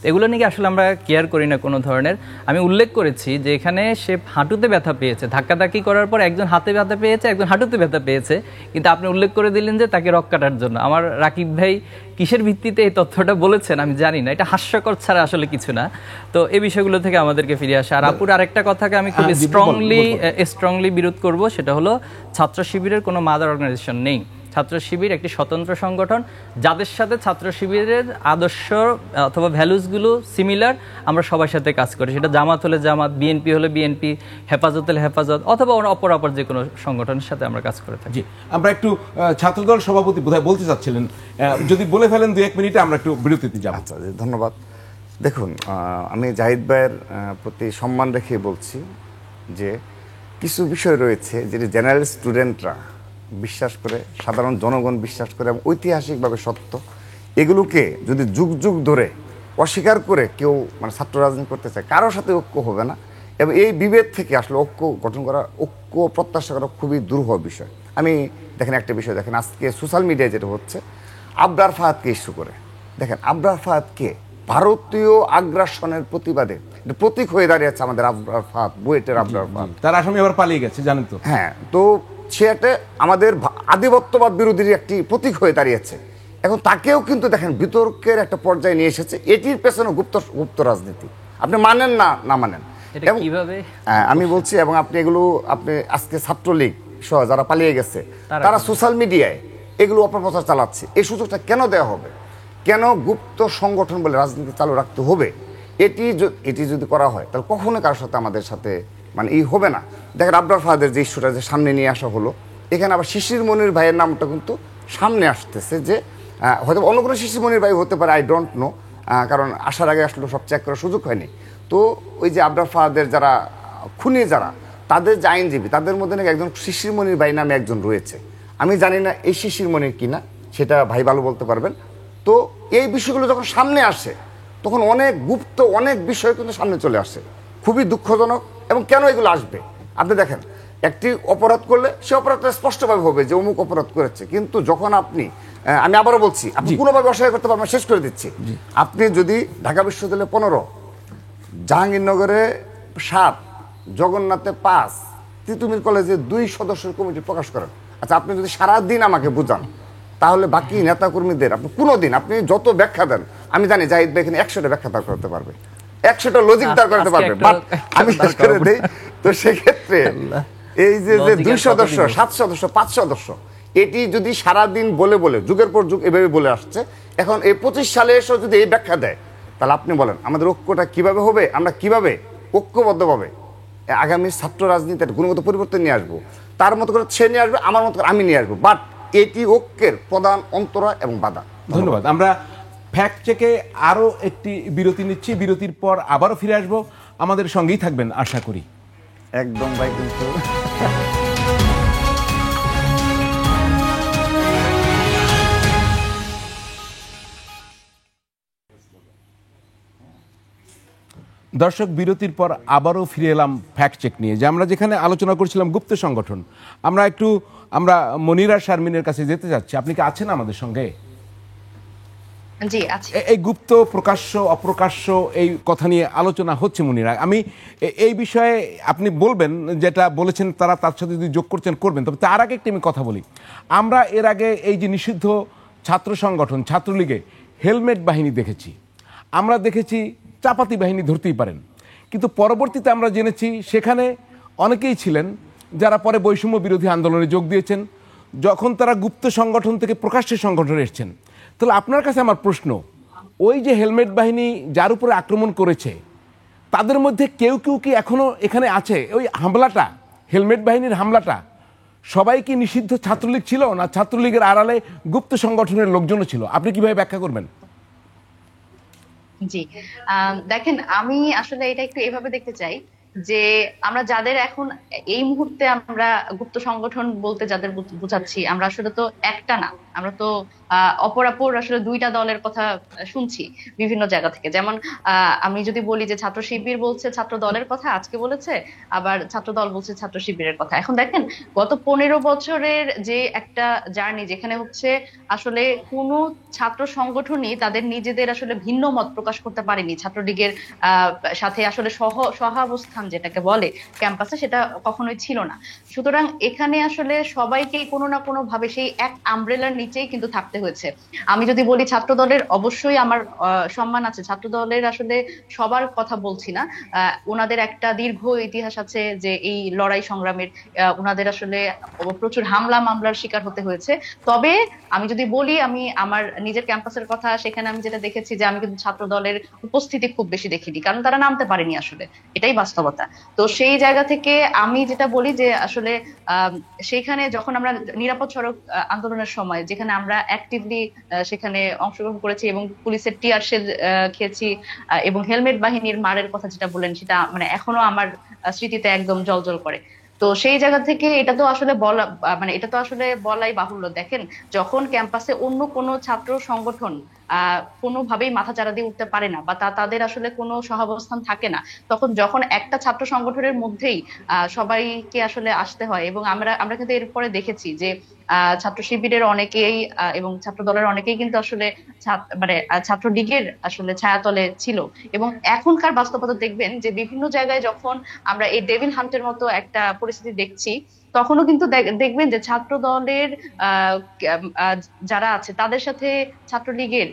এগুলো নিয়ে আসলে আমরা কেয়ার করি না কোনো ধরনের। আমি উল্লেখ করেছি যে এখানে সে হাঁটুতে ব্যথা পেয়েছে, ধাক্কাধাক্কি করার পর একজন হাতে ব্যথা পেয়েছে, একজন হাঁটুতে ব্যথা পেয়েছে, কিন্তু আপনি উল্লেখ করে দিলেন যে তাকে রক কাটার জন্য। আমার রাকিব ভাই কিসের ভিত্তিতে এই তথ্যটা বলেছেন আমি জানি না, এটা হাস্যকর ছাড়া আসলে কিছু না। তো এই বিষয়গুলো থেকে আমাদেরকে ফিরে আসে। আর আপুর আরেকটা কথাকে আমি খুব স্ট্রংলি বিরোধ করব, সেটা হলো ছাত্র শিবিরের কোনো মাদার অর্গানাইজেশন নেই। ছাত্র শিবির একটি স্বতন্ত্র সংগঠন, যাদের সাথে ছাত্র শিবিরের আদর্শ অথবা ভ্যালুসগুলো সিমিলার, আমরা সবার সাথে কাজ করি। সেটা জামাত হলে জামাত, বিএনপি হলে বিএনপি, হেফাজত হলে হেফাজত, অথবা অপর যে কোনো সংগঠনের সাথে আমরা কাজ করে থাকি। জি, আমরা একটু ছাত্রদল সভাপতি বোধহয় বলতে চাচ্ছিলেন, যদি বলে ফেলেন 2-1 মিনিটে আমরা একটু বিরতিতে যাব। আচ্ছা, ধন্যবাদ। দেখুন, আমি জাহিদ ভাইয়ের প্রতি সম্মান রেখে বলছি যে কিছু বিষয় রয়েছে যেটি জেনারেল স্টুডেন্টরা বিশ্বাস করে, সাধারণ জনগণ বিশ্বাস করে এবং ঐতিহাসিকভাবে সত্য, এগুলোকে যদি যুগ যুগ ধরে অস্বীকার করে কেউ মানে ছাত্র রাজনীতি করতে চায়, কারোর সাথে ঐক্য হবে না। এবং এই বিভেদ থেকে আসলে ঐক্য গঠন করা, ঐক্য প্রত্যাশা করা খুবই দুরূহ বিষয়। আমি দেখেন একটা বিষয় দেখেন, আজকে সোশ্যাল মিডিয়ায় যেটা হচ্ছে, আবরার ফাহাদকে ইস্যু করে, দেখেন আবরার ফাহাদকে ভারতীয় আগ্রাসনের প্রতিবাদে প্রতীক হয়ে দাঁড়িয়েছে আমাদের আবরার ফাহাদ, বুয়েটের আবরার ফাহাদ। তার আসামি আবার পালিয়ে গেছে, জানেন তো। হ্যাঁ, তো সে একটা আমাদের আধিপত্যবাদ বিরোধীর একটি প্রতীক হয়ে দাঁড়িয়েছে। এখন তাকেও কিন্তু দেখেন বিতর্কের একটা পর্যায়ে নিয়ে এসেছে। এটির পেছনে গুপ্ত রাজনীতি, আপনি মানেন না মানেন, এটা এবং কিভাবে আমি বলছি, এবং আপনি আজকে ছাত্রলীগ সহ যারা পালিয়ে গেছে তারা তারা সোশ্যাল মিডিয়ায় এগুলো অপপ্রচার চালাচ্ছে। এই সুযোগটা কেন দেওয়া হবে? কেন গুপ্ত সংগঠন বলে রাজনীতি চালু রাখতে হবে? এটি যদি করা হয় তাহলে কখনো কারোর সাথে আমাদের সাথে মানে হবে না। দেখেন আবরার ফাহাদের যে ইস্যুটা যে সামনে নিয়ে আসা হলো, এখানে আবার শিশির মনির ভাইয়ের নামটা কিন্তু সামনে আসতেছে, যে হয়তো অন্য কোনো শিশির মনির ভাই হতে পারে, আই ডোন্ট নো, কারণ আসার আগে আসলে সব চেক করার সুযোগ হয়নি। তো ওই যে আবরার ফাহাদের যারা খুনি, যারা তাদের যে আইনজীবী, তাদের মধ্যে নাকি একজন শিশির মনির ভাই নামে একজন রয়েছে। আমি জানি না এই শিশির মনির কিনা, সেটা ভাই ভালো বলতে পারবেন। তো এই বিষয়গুলো যখন সামনে আসে তখন অনেক গুপ্ত অনেক বিষয় কিন্তু সামনে চলে আসে, খুবই দুঃখজনক। এবং কেন এগুলো আসবে? আপনি দেখেন, একটি অপরাধ করলে সে অপরাধটা স্পষ্টভাবে হবে যে অমুক অপরাধ করেছে, কিন্তু যখন আমি আবারও বলছি, আপনি কোনোভাবে অসহায় করতে পারবেন, শেষ করে দিচ্ছি। আপনি যদি ঢাকা বিশ্ববিদ্যালয়ে 15, জাহাঙ্গীরনগরে 7, জগন্নাথে 5, তিতুমির কলেজে 2 সদস্যের কমিটি প্রকাশ করেন, আচ্ছা আপনি যদি সারাদিন আমাকে বুঝান, তাহলে বাকি নেতাকর্মীদের আপনি কোনোদিন আপনি যত ব্যাখ্যা দেন, আমি জানি জাহিদ ভাই এখানে 100টা ব্যাখ্যা দাঁড় করতে পারবে, 100টা লজিক দাঁড় করতে পারবে, বাট আমি শেষ করে দেই। তো সেক্ষেত্রে এই যে 2 সদস্য, 7 সদস্য, 5 সদস্য, এটি যদি সারাদিন বলে বলে যুগের পর যুগ এভাবে বলে আসছে, এখন এই 25 সালে এসেও যদি এই ব্যাখ্যা দেয়, তাহলে আপনি বলেন আমাদের ঐক্যটা কিভাবে হবে? আমরা কিভাবে ঐক্যবদ্ধভাবে আগামী ছাত্র রাজনীতির গুণগত পরিবর্তন নিয়ে আসবো? তার মতো করে সে নিয়ে আসবে, আমার মতো করে আমি নিয়ে আসবো, বাট এটি ঐক্যের প্রধান অন্তরা এবং বাধা। ধন্যবাদ। আমরা ফ্যাক্ট চেকে আরো একটি বিরতি নিচ্ছি, বিরতির পর আবারও ফিরে আসবো। আমাদের সঙ্গেই থাকবেন আশা করি। একদম ভাই, কিন্তু দর্শক, বিরতির পর আবারও ফিরে এলাম ফ্যাক্ট চেক নিয়ে, যে আমরা যেখানে আলোচনা করছিলাম গুপ্ত সংগঠন। আমরা মনিরা শারমিনের কাছে যেতে যাচ্ছি। আপনি কি আছেন আমাদের সঙ্গে? জি আছি। এই গুপ্ত প্রকাশ্য অপ্রকাশ্য এই কথা নিয়ে আলোচনা হচ্ছে মনিরা। আমি এই বিষয়ে আপনি বলবেন, যেটা বলেছেন তার সাথে যদি যোগ করছেন করবেন, তবে তার আগে একটি আমি কথা বলি। আমরা এর আগে এই যে নিষিদ্ধ ছাত্র সংগঠন ছাত্রলীগে হেলমেট বাহিনী দেখেছি, আমরা দেখেছি চাপাতি বাহিনী, ধরতেই পারেন। কিন্তু পরবর্তীতে আমরা জেনেছি সেখানে অনেকেই ছিলেন যারা পরে বৈষম্য বিরোধী আন্দোলনে যোগ দিয়েছেন, যখন তারা গুপ্ত সংগঠন থেকে প্রকাশ্যে সংগঠনে এসেছেন। তাহলে আপনার কাছে আমার প্রশ্ন, ওই যে হেলমেট বাহিনী যার উপরে আক্রমণ করেছে, তাদের মধ্যে কেউ কেউ কি এখনো এখানে আছে? ওই হামলাটা, হেলমেট বাহিনীর হামলাটা, সবাই কি নিষিদ্ধ ছাত্রলীগ ছিল, না ছাত্রলীগের আড়ালে গুপ্ত সংগঠনের লোকজনও ছিল? আপনি কিভাবে ব্যাখ্যা করবেন? জি, দেখেন, আমি আসলে এটা একটু এভাবে দেখতে চাই যে আমরা যাদের এখন এই মুহূর্তে আমরা গুপ্ত সংগঠন বলতে যাদের বুঝাচ্ছি, আমরা আসলে তো একটা না, আমরা তো অপরাপর আসলে 2টা দলের কথা শুনছি বিভিন্ন জায়গা থেকে। যেমন আমি যদি বলি যে ছাত্র শিবির বলছে ছাত্র দলের কথা, আজকে বলেছে, আবার ছাত্র দল বলছে ছাত্র শিবিরের কথা। এখন দেখেন, গত 15 বছরের যে একটা জার্নি, যেখানে হচ্ছে আসলে কোনো ছাত্র সংগঠনই তাদের নিজেদের আসলে ভিন্ন মত প্রকাশ করতে পারেনি। ছাত্রলীগের সাথে আসলে সহাবস্থান যেটাকে বলে ক্যাম্পাসে, সেটা কখনোই ছিল না। সুতরাং এখানে আসলে সবাইকে কোনো না কোনো ভাবে সেই এক আমব্রেলার নিচেই কিন্তু থাকতে হয়েছে। আমি যদি বলি ছাত্র দলের, অবশ্যই আমার সম্মান আছে ছাত্র দলের, আসলে সবার কথা বলছি না, ওনাদের একটা দীর্ঘ ইতিহাস আছে যে এই লড়াই সংগ্রামের, ওনাদের আসলে প্রচুর হামলা মামলার শিকার হতে হয়েছে। তবে আমি যদি বলি, আমি আমার নিজের ক্যাম্পাসের কথা, সেখানে আমি যেটা দেখেছি যে আমি কিন্তু ছাত্র দলের উপস্থিতি খুব বেশি দেখিনি, কারণ তারা নামতে পারেনি, আসলে এটাই বাস্তবতা। তো সেই জায়গা থেকে আমি যেটা বলি যে আসলে সেইখানে যখন আমরা নিরাপদ সড়ক আন্দোলনের সময়, যেখানে আমরা অ্যাক্টিভলি সেখানে অংশগ্রহণ করেছি এবং পুলিশের টিয়ার শেল খেয়েছি, এবং হেলমেট বাহিনীর মারের কথা যেটা বলেন, সেটা মানে এখনো আমার স্মৃতিতে একদম জ্বলজ্বল করে। তো সেই জায়গা থেকে এটা তো আসলে বলাই বাহুল্য। দেখেন, যখন ক্যাম্পাসে অন্য কোনো ছাত্র সংগঠন কোনোভাবেই মাথাচাড়া দিয়ে উঠতে পারে না, বা তাদের আসলে কোনো সহাবস্থান থাকে না, তখন যখন একটা ছাত্র সংগঠনের মধ্যেই সবাইকে আসলে আসতে হয়। এবং আমরা কিন্তু এরপরে দেখেছি যে ছাত্র শিবিরের অনেকেই এবং ছাত্র দলের অনেকেই কিন্তু আসলে মানে ছাত্রলীগের আসলে ছায়াতলে ছিল। এবং এখনকার বাস্তবতা দেখবেন যে বিভিন্ন জায়গায় যখন আমরা এই ডেভিল হান্টের মতো একটা পরিস্থিতি দেখছি, তখনও কিন্তু দেখবেন যে ছাত্র দলের যারা আছে তাদের সাথে ছাত্রলীগের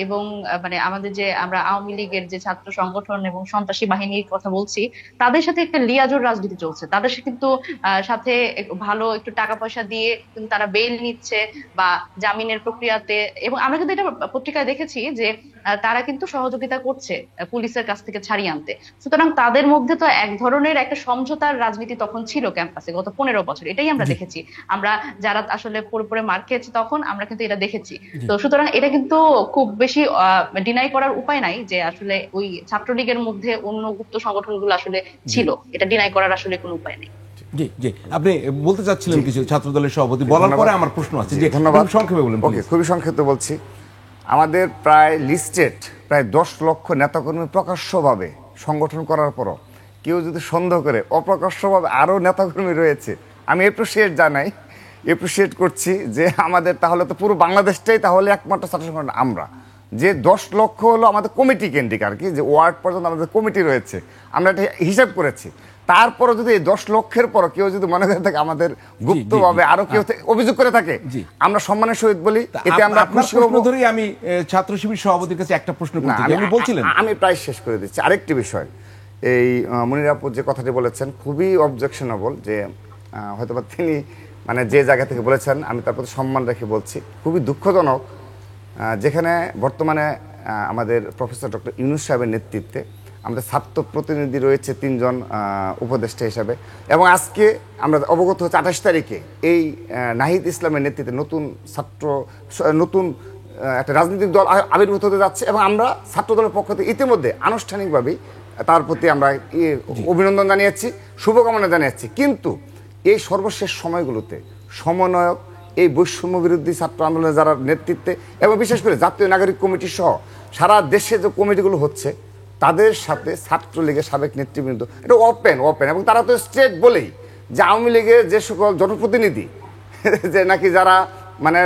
এবং মানে আমাদের যে আমরা আওয়ামী লীগের যে ছাত্র সংগঠন এবং সন্ত্রাসী বাহিনীর কথা বলছি, তাদের সাথে একটা লিয়াজোর রাজনীতি চলছে। তাদের সাথে কিন্তু সাথে ভালো একটু টাকা পয়সা দিয়ে কিন্তু তারা বেল নিচ্ছে বা জামিনের প্রক্রিয়াতে, এবং আমরা কিন্তু এটা পত্রিকায় দেখেছি যে তারা কিন্তু সহযোগিতা করছে পুলিশের কাছ থেকে ছাড়িয়ে আনতে। সুতরাং তাদের মধ্যে তো এক ধরনের একটা সমঝোতার রাজনীতি তখন ছিল ক্যাম্পাসে গত 15 বছর, এটাই আমরা দেখেছি। আমরা যারা আসলে পুরোপুরি মার খেয়েছি তখন আমরা কিন্তু এটা দেখেছি। তো সুতরাং এটা কিন্তু খুব বেশি ডিনাই করার উপায় নাই যে আসলে ওই ছাত্রলীগের মধ্যে অন্য গুপ্ত সংগঠনগুলো আসলে ছিল, এটা ডিনাই করার আসলে কোনো উপায় নেই। জি জি, আপনি বলতে চাচ্ছিলেন কিছু ছাত্রদলের সভাপতি বলার পরে আমার প্রশ্ন আছে। যে ধন্যবাদ, সংক্ষেপে বলেন। ওকে, খুবই সংক্ষেপে বলছি। আমাদের প্রায় লিস্টেড প্রায় 10 লক্ষ নেতাকর্মী প্রকাশ্যভাবে সংগঠন করার পরও কেউ যদি সন্দেহ করে অপ্রকাশ্যভাবে আরও নেতাকর্মী রয়েছে, আমি এপ্রিসিয়েট করছি যে আমাদের তাহলে তো পুরো বাংলাদেশটাই তাহলে একমাত্র ছাত্র সংগঠন আমরা, যে 10 লক্ষ হলো আমাদের কমিটি কেন্দ্রিক আর কি, যে ওয়ার্ড পর্যন্ত আমাদের কমিটি রয়েছে, আমরা এটা হিসাব করেছি। তারপরে যদি এই 10 লক্ষের পর কেউ যদি মনে করে থাকে আমাদের গুপ্তভাবে আরো কেউ অভিযোগ করে থাকে, আমরা সম্মানের সহিত বলি, এতে আমরা খুশি হব। ধরেই আমি ছাত্র শিবির সভাপতির কাছে একটা প্রশ্ন করতে চাই। আপনি বলছিলেন, আমি প্রায় শেষ করে দিচ্ছি। আরেকটি বিষয়, এই মনির আপু যে কথাটি বলেছেন খুবই অবজেকশনেবল, যে হয়তোবা তিনি মানে যে জায়গা থেকে বলেছেন আমি তার প্রতি সম্মান রেখে বলছি। খুবই দুঃখজনক যেখানে বর্তমানে আমাদের প্রফেসর ডক্টর ইউনূস সাহেবের নেতৃত্বে আমাদের ছাত্র প্রতিনিধি রয়েছে 3 জন উপদেষ্টা হিসাবে, এবং আজকে আমরা অবগত হচ্ছে 28 তারিখে এই নাহিদ ইসলামের নেতৃত্বে নতুন একটা রাজনৈতিক দল আবির্ভূত হতে যাচ্ছে, এবং আমরা ছাত্র দলের পক্ষ থেকে ইতিমধ্যে আনুষ্ঠানিকভাবেই তার প্রতি আমরা অভিনন্দন জানিয়েছি, শুভকামনা জানিয়েছি। কিন্তু এই সর্বশেষ সময়গুলোতে সমন্বয়ক, এই বৈষম্য বিরোধী ছাত্র আন্দোলনের যারা নেতৃত্বে, এবং বিশেষ করে জাতীয় নাগরিক কমিটি সহ সারা দেশে যে কমিটিগুলো হচ্ছে, তাদের সাথে ছাত্রলীগের সাবেক নেতৃবৃন্দ এটা ওপেন, এবং তারা তো স্টেট বলেই যে আওয়ামী লীগের যে সকল জনপ্রতিনিধি যে নাকি যারা মানে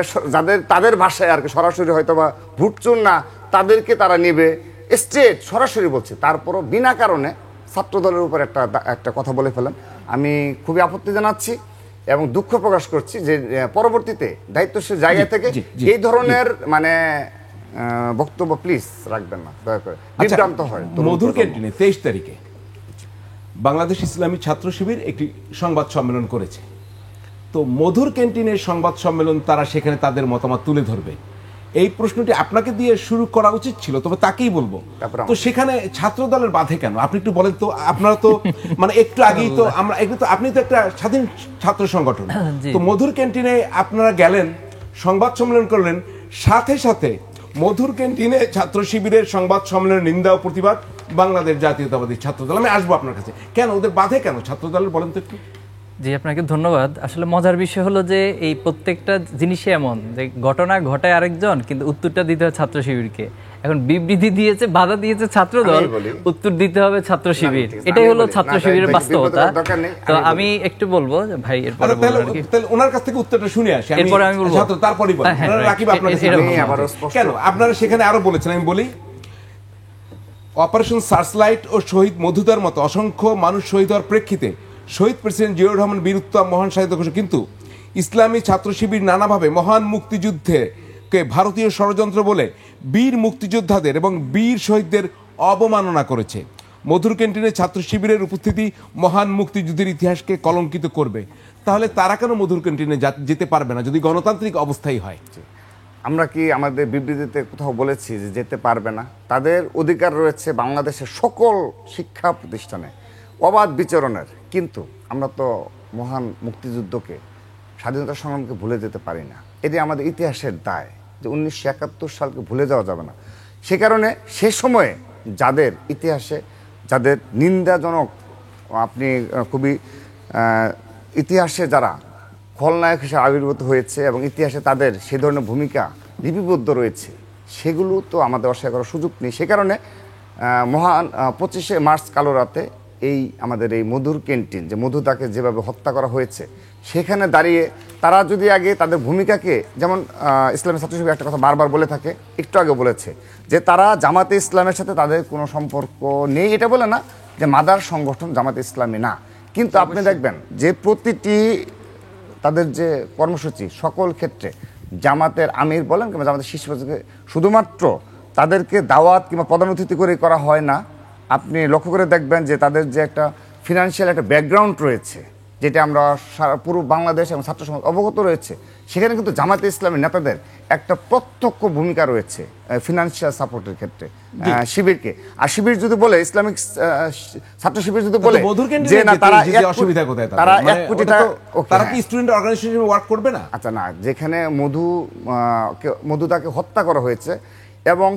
তাদের ভাষায় আর কি সরাসরি হয়তো বা ভুটচুন না, তাদেরকে তারা নেবে, স্টেট সরাসরি বলছে। তারপরও বিনা কারণে ছাত্র দলের উপর একটা কথা বলে ফেলেন। আমি খুবই আপত্তি জানাচ্ছি এবং দুঃখ প্রকাশ করছি যে পরবর্তীতে দায়িত্বশীল জায়গা থেকে এই ধরনের মানে বক্তব্য প্লিজ রাখবেন না, দয়া করে। বিভ্রান্ত হয়। মধুর ক্যান্টিনে 23 তারিখে বাংলাদেশ ইসলামী ছাত্র শিবির একটি সংবাদ সম্মেলন করেছে। তো মধুর ক্যান্টিনের সংবাদ সম্মেলন তারা সেখানে তাদের মতামত তুলে ধরবে, এই প্রশ্নটি আপনাকে দিয়ে শুরু করা উচিত ছিল, তবে তাকেই বলবো। তো সেখানে ছাত্র দলের বাধে কেন আপনি একটু বলেন তো। আপনারা তো মানে একটু আগেই তো আমরা আপনি তো একটা স্বাধীন ছাত্র সংগঠন, তো মধুর ক্যান্টিনে আপনারা গেলেন, সংবাদ সম্মেলন করলেন, সাথে সাথে মধুর ক্যান্টিনে ছাত্র শিবিরের সংবাদ সম্মেলনের নিন্দা ও প্রতিবাদ বাংলাদেশ জাতীয়তাবাদী ছাত্র দল। আমি আসবো আপনার কাছে, কেন ওদের বাধে কেন ছাত্র দলের, বলেন তো একটু। জি, আপনাকে ধন্যবাদ। আসলে মজার বিষয় হলো যে এই প্রত্যেকটা জিনিসই এমন যে ঘটনা ঘটায় আরেকজন, কিন্তু উত্তরটা দিতে হয় ছাত্র শিবিরকে। এখন বিবৃতি দিয়েছে, বাধা দিয়েছে ছাত্র দল, উত্তর দিতে হবে ছাত্র শিবির। এটাই হলো ছাত্র শিবিরের বাস্তবতা। তো আমি একটু বলবো ভাই, এরপরে ওনার কাছ থেকে উত্তরটা শুনে আসি, এরপর আমি বলবো, তারপরেই রাকিব আপনার কেন আপনারা সেখানে আরো বলেছেন। আমি বলি, অপারেশন সার্চলাইট ও শহীদ মধুদার মতো অসংখ্য মানুষ শহীদ হওয়ার প্রেক্ষিতে শহীদ প্রেসিডেন্ট জিয়াউর রহমান বীরুত্তম মহান সাহিত্য ঘোষণা, কিন্তু ইসলামী ছাত্র শিবির নানাভাবে মহান মুক্তিযুদ্ধকে ভারতীয় ষড়যন্ত্র বলে বীর মুক্তিযোদ্ধাদের এবং বীর শহীদদের অবমাননা করেছে। মধুর ক্যান্টিনে ছাত্র শিবিরের উপস্থিতি মহান মুক্তিযুদ্ধের ইতিহাসকে কলঙ্কিত করবে। তাহলে তারা কেন মধুর ক্যান্টিনে যেতে পারবে না যদি গণতান্ত্রিক অবস্থাই হয়? আমরা কি আমাদের বিবৃতিতে কোথাও বলেছি যে যেতে পারবে না? তাদের অধিকার রয়েছে বাংলাদেশের সকল শিক্ষা প্রতিষ্ঠানে অবাধ বিচরণের, কিন্তু আমরা তো মহান মুক্তিযুদ্ধকে, স্বাধীনতা সংগ্রামকে ভুলে যেতে পারি না। এটি আমাদের ইতিহাসের দায় যে 1971 সালকে ভুলে যাওয়া যাবে না। সে কারণে সে সময়ে যাদের ইতিহাসে যাদের নিন্দাজনক, আপনি খুবই ইতিহাসে যারা খলনায়ক হিসেবে আবির্ভূত হয়েছে এবং ইতিহাসে তাদের সে ধরনের ভূমিকা লিপিবদ্ধ রয়েছে, সেগুলো তো আমাদের অস্বীকার করার সুযোগ নেই। সে কারণে মহান 25শে মার্চ কালো রাতে এই আমাদের এই মধুর ক্যান্টিন, যে মধুদাকে যেভাবে হত্যা করা হয়েছে, সেখানে দাঁড়িয়ে তারা যদি আগে তাদের ভূমিকাকে, যেমন ইসলামী ছাত্র শিবির একটা কথা বারবার বলে থাকে, একটু আগে বলেছে যে তারা জামাতে ইসলামের সাথে তাদের কোনো সম্পর্ক নেই, এটা বলে না যে মাদার সংগঠন জামাতে ইসলামী না, কিন্তু আপনি দেখবেন যে প্রতিটি তাদের যে কর্মসূচি সকল ক্ষেত্রে জামাতের আমির বলেন কিংবা জামাতের শীর্ষ পর্যায়ে শুধুমাত্র তাদেরকে দাওয়াত কিংবা প্রধান অতিথি করে করা হয় না। আপনি লক্ষ্য করে দেখবেন যে তাদের যে একটা ফিনান্সিয়াল একটা ব্যাকগ্রাউন্ড রয়েছে, যেটা আমরা সারা পুরো বাংলাদেশ এবং ছাত্র সমাজ অবগত রয়েছে, সেখানে কিন্তু জামাতে ইসলামী নেতাদের একটা প্রত্যক্ষ ভূমিকা রয়েছে ফিনান্সিয়াল সাপোর্টের ক্ষেত্রে শিবিরকে। আর শিবির যদি বলে, ইসলামিক ছাত্র শিবির যদি বলে যে না তারা অসুবিধা কোথায়, তারা 1 কোটি টাকা, তারা কি স্টুডেন্ট অর্গানাইজেশন হিসেবে ওয়ার্ক করবে না? আচ্ছা না, যেখানে মধুদাকে হত্যা করা হয়েছে এবং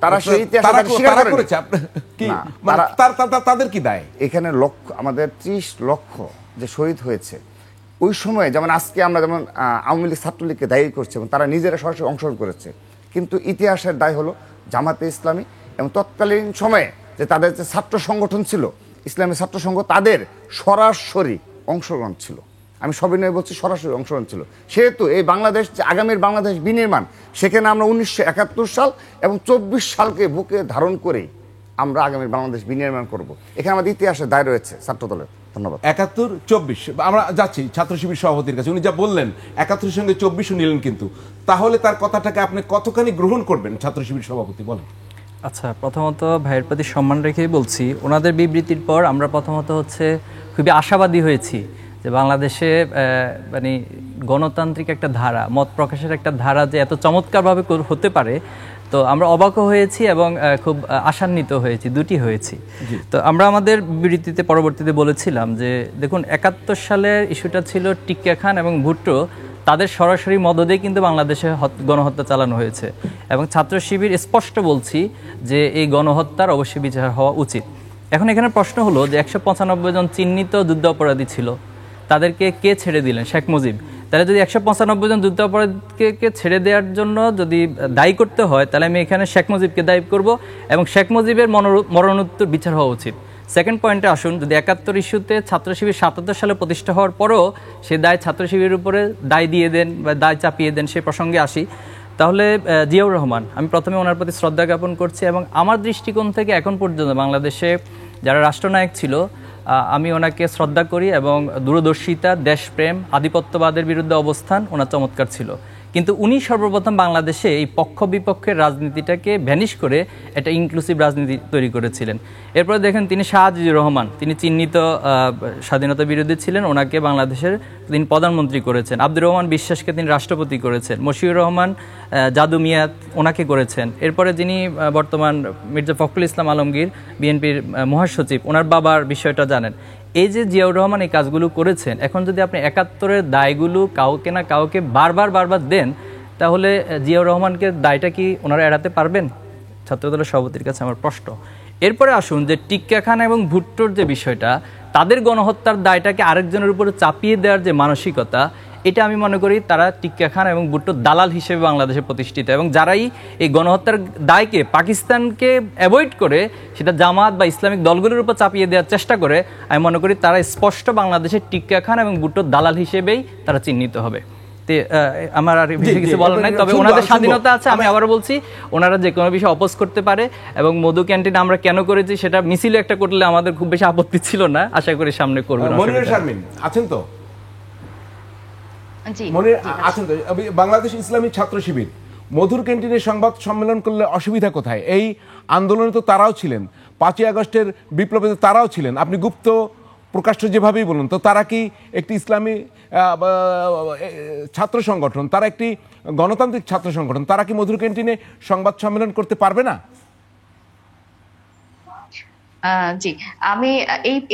তারা সেই ইতিহাস স্বীকার করেছে, তাদের কি দায়? এখানে আমাদের 30 লক্ষ যে শহীদ হয়েছে ওই সময়, যেমন আজকে আমরা যেমন আওয়ামী লীগ ছাত্রলীগকে দায়ী করছি এবং তারা নিজেরা সরাসরি অংশগ্রহণ করেছে, কিন্তু ইতিহাসের দায় হলো জামাতে ইসলামী এবং তৎকালীন সময়ে যে তাদের যে ছাত্র সংগঠন ছিল ইসলামী ছাত্র সংঘ, তাদের সরাসরি অংশগ্রহণ ছিল। আমি সবিনয় বলছি, সরাসরি অংশগ্রহণ ছিল। সেহেতু এই বাংলাদেশ, যে আগামীর বাংলাদেশ বিনির্মাণ, সেখানে আমরা 1971 সাল এবং 24 সালকে বুকে ধারণ করেই আমরা আগামীর বাংলাদেশ বিনির্মাণ করব। এখানে আমাদের ইতিহাসের দায় রয়েছে ছাত্রদলের। ধন্যবাদ। 71-24 আমরা যাচ্ছি ছাত্র শিবির সভাপতির কাছে। উনি যা বললেন 71-এর সঙ্গে 24ও নিলেন, কিন্তু তাহলে তার কথাটাকে আপনি কতখানি গ্রহণ করবেন ছাত্র শিবির সভাপতি, বলেন। আচ্ছা, প্রথমত ভাইয়ের প্রতি সম্মান রেখেই বলছি, ওনাদের বিবৃতির পর আমরা প্রথমত খুবই আশাবাদী হয়েছি যে বাংলাদেশে মানে গণতান্ত্রিক একটা ধারা, মত প্রকাশের একটা ধারা যে এত চমৎকারভাবে হতে পারে, তো আমরা অবাক হয়েছি এবং খুব আশান্বিত হয়েছি, দুটি হয়েছি। তো আমরা আমাদের বিবৃতিতে পরবর্তীতে বলেছিলাম যে দেখুন, 71 সালের ইস্যুটা ছিল টিক্কা খান এবং ভুট্টো, তাদের সরাসরি মদদেই কিন্তু বাংলাদেশে গণহত্যা চালানো হয়েছে এবং ছাত্র শিবির স্পষ্ট বলছি যে এই গণহত্যার অবশ্যই বিচার হওয়া উচিত। এখন এখানে প্রশ্ন হলো যে 195 জন চিহ্নিত যুদ্ধ অপরাধী ছিল, তাদেরকে কে ছেড়ে দিলেন? শেখ মুজিব। তাহলে যদি 195 জন যুদ্ধ অপরাধীকে ছেড়ে দেওয়ার জন্য যদি দায়ী করতে হয়, তাহলে আমি এখানে শেখ মুজিবকে দায়ী করব এবং শেখ মুজিবের মরণোত্তর বিচার হওয়া উচিত। সেকেন্ড পয়েন্টে আসুন, যদি 71 ইস্যুতে ছাত্র শিবির 77 সালে প্রতিষ্ঠা হওয়ার পরও সে দায় ছাত্র শিবিরের উপরে দায় দিয়ে দেন বা দায় চাপিয়ে দেন, সে প্রসঙ্গে আসি, তাহলে জিয়াউর রহমান, আমি প্রথমে ওনার প্রতি শ্রদ্ধা জ্ঞাপন করছি এবং আমার দৃষ্টিকোণ থেকে এখন পর্যন্ত বাংলাদেশে যারা রাষ্ট্রনায়ক ছিল আমি ওনাকে শ্রদ্ধা করি এবং দূরদর্শিতা, দেশপ্রেম, আধিপত্যবাদের বিরুদ্ধে অবস্থান ওনার চমৎকার ছিল। কিন্তু উনি সর্বপ্রথম বাংলাদেশে এই পক্ষ বিপক্ষের রাজনীতিটাকে ভ্যানিশ করে একটা ইনক্লুসিভ রাজনীতি তৈরি করেছিলেন। এরপরে দেখেন তিনি শাহ আজিজুর রহমান, তিনি চিহ্নিত স্বাধীনতা বিরোধী ছিলেন, ওনাকে বাংলাদেশের তিনি প্রধানমন্ত্রী করেছেন। আব্দুর রহমান বিশ্বাসকে তিনি রাষ্ট্রপতি করেছেন। মশিউর রহমান জাদু মিয়াত ওনাকে করেছেন। এরপরে যিনি বর্তমান মির্জা ফখরুল ইসলাম আলমগীর, বিএনপির মহাসচিব, ওনার বাবার বিষয়টা জানেন। এই যে জিয়াউর রহমান এই কাজগুলো করেছেন, এখন যদি আপনি 71-এর দায়গুলো কাউকে না কাউকে বারবার দেন, তাহলে জিয়াউর রহমানকে দায়টা কি ওনারা এড়াতে পারবেন? ছাত্রদলের সভাপতির কাছে আমার প্রশ্ন। এরপরে আসুন যে টিক্কা খান এবং ভুট্টোর যে বিষয়টা, তাদের গণহত্যার দায়টাকে আরেকজনের উপরে চাপিয়ে দেওয়ার যে মানসিকতা, এটা আমি মনে করি তারা টিক্কা খান এবং ভুট্টোর দালাল হিসেবে বাংলাদেশে প্রতিষ্ঠিত, এবং যারাই এই গণহত্যার দায়কে পাকিস্তানকে অ্যাভয়েড করে সেটা জামাত বা ইসলামিক দলগুলোর উপর চাপিয়ে দেওয়ার চেষ্টা করে, আমি মনে করি তারা স্পষ্ট বাংলাদেশের টিক্কা খান এবং ভুট্টোর দালাল হিসেবেই তারা চিহ্নিত হবে। আমার আর বেশি কিছু বলার নাই, তবে ওনাদের স্বাধীনতা আছে। আমি আবারও বলছি, ওনারা যে কোনো বিষয় অপোজ করতে পারে এবং মধু ক্যান্টিন আমরা কেন করেছি সেটা মিছিলে একটা করলে আমাদের খুব বেশি আপত্তি ছিল না, আশা করি সামনে করবেন। মনির শারমিন আছেন তো? আছেন তো? বাংলাদেশ ইসলামী ছাত্র শিবির মধুর ক্যান্টিনের সংবাদ সম্মেলন করলে অসুবিধা কোথায়? এই আন্দোলনে তো তারাও ছিলেন, 5ই আগস্টের বিপ্লবে তো তারাও ছিলেন। আপনি গুপ্ত প্রকাশ্য যেভাবেই বলুন, তো তারা কি একটি ইসলামী ছাত্র সংগঠন, তারা একটি গণতান্ত্রিক ছাত্র সংগঠন, তারা কি মধুর ক্যান্টিনে সংবাদ সম্মেলন করতে পারবে না? জি, আমি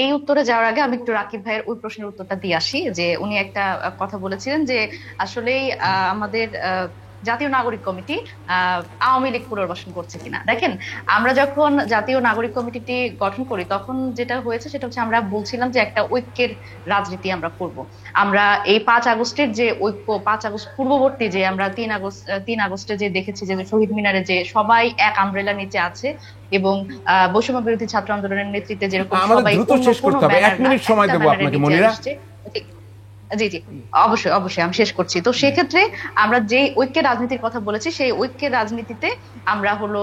এই উত্তরে যাওয়ার আগে আমি একটু রাকিব ভাইয়ের ওই প্রশ্নের উত্তরটা দিয়ে আসি। যে উনি একটা কথা বলেছিলেন যে আসলেই আমাদের জাতীয় নাগরিক কমিটি আওয়ামী লীগ পুনর্বাসন করছে কিনা। দেখেন, আমরা যখন জাতীয় নাগরিক কমিটিটি গঠন করি তখন যেটা হয়েছে সেটা হচ্ছে আমরা বলছিলাম যে একটা ঐক্যের রাজনীতি আমরা করব। আমরা এই 5 আগস্টের যে ঐক্য, 5 আগস্ট পূর্ববর্তী যে আমরা 3 আগস্টে যে দেখেছি যে শহীদ মিনারে যে সবাই এক আমব্রেলা নিচে আছে এবং বৈষম্য বিরোধী ছাত্র আন্দোলনের নেতৃত্বে যেরকম সবাই দ্রুত শেষ করতে হবে, 1 মিনিট সময় দেবো আপনাকে মনিরা। জি জি, অবশ্যই অবশ্যই আমি শেষ করছি। তো সেক্ষেত্রে আমরা যে ঐক্যের রাজনীতির কথা বলেছি সেই ঐক্যের রাজনীতিতে আমরা হলো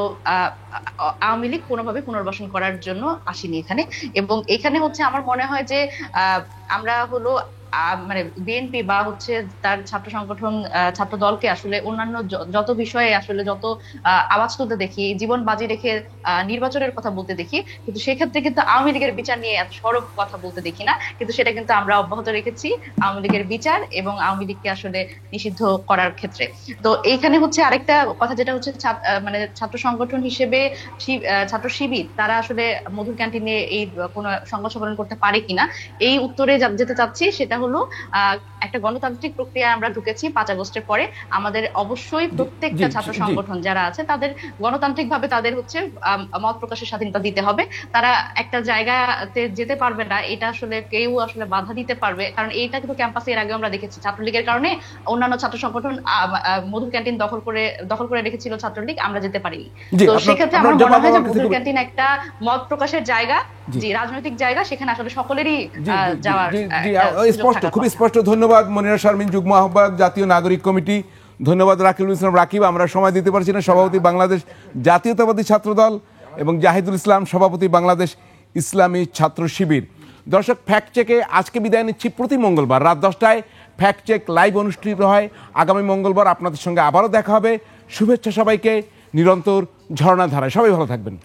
আওয়ামী লীগ কোনোভাবে পুনর্বাসন করার জন্য আসিনি এখানে। এবং এখানে হচ্ছে আমার মনে হয় যে আমরা হলো মানে বিএনপি বা হচ্ছে তার ছাত্র সংগঠন, ছাত্র দলকে আসলে অন্যান্য যত বিষয়ে আসলে যত আওয়াজ তুলতে দেখি, জীবন বাজি রেখে নির্বাচনের কথা বলতে দেখি, কিন্তু সেক্ষেত্রে কিন্তু আওয়ামী লীগের বিচার নিয়ে এত সরব কথা বলতে দেখি না। কিন্তু সেটা কিন্তু আমরা অব্যাহত রেখেছি, আওয়ামী লীগের বিচার এবং আওয়ামী লীগকে আসলে নিষিদ্ধ করার ক্ষেত্রে। তো এইখানে হচ্ছে আরেকটা কথা যেটা হচ্ছে মানে ছাত্র সংগঠন হিসেবে ছাত্র শিবির তারা আসলে মধুর ক্যান্টিনে এই কোনো সংবাদ সম্মেলন করতে পারে কিনা এই উত্তরে যেতে চাচ্ছি। সেটা হলো একটা গণতান্ত্রিক প্রক্রিয়া আমরা ঢুকেছি 5 আগস্টের পরে। আমাদের অবশ্যই প্রত্যেকটা ছাত্র সংগঠন যারা আছে তাদের গণতান্ত্রিক ভাবে তাদের হচ্ছে মত প্রকাশের স্বাধীনতা দিতে হবে। তারা একটা জায়গাতে যেতে পারবে না, এটা আসলে কেউ আসলে বাধা দিতে পারবে, কারণ এইটা কিন্তু ক্যাম্পাসে এর আগে আমরা দেখেছি ছাত্রলীগের কারণে অন্যান্য ছাত্র সংগঠন মধুর ক্যান্টিন দখল করে রেখেছিল ছাত্রলীগ, আমরা যেতে পারিনি। তো সেক্ষেত্রে আমার মনে হয় যে মধুর ক্যান্টিন একটা মত প্রকাশের জায়গা, জি রাজনৈতিক জায়গা, সেখানে আসলে সকলেরই যাওয়ার স্পষ্ট, খুব স্পষ্ট। ধন্যবাদ মনিরা শারমিন, যুগ্ম আহ্বায়ক জাতীয় নাগরিক কমিটি। ধন্যবাদ রাকিবুল ইসলাম রাকিব। আমরা সময় দিতে পারছি না, সভাপতি বাংলাদেশ জাতীয়তাবাদী ছাত্র দল, এবং জাহিদুল ইসলাম, সভাপতি বাংলাদেশ ইসলামী ছাত্র শিবির। দর্শক, ফ্যাক্ট চেকে আজকে বিদায় নিচ্ছি। প্রতি মঙ্গলবার রাত 10টায় ফ্যাক্ট চেক লাইভ অনুষ্ঠিত হয়। আগামী মঙ্গলবার আপনাদের সঙ্গে আবারও দেখা হবে। শুভেচ্ছা সবাইকে, নিরন্তর ঝর্ণাধারায়। সবাই ভালো থাকবেন।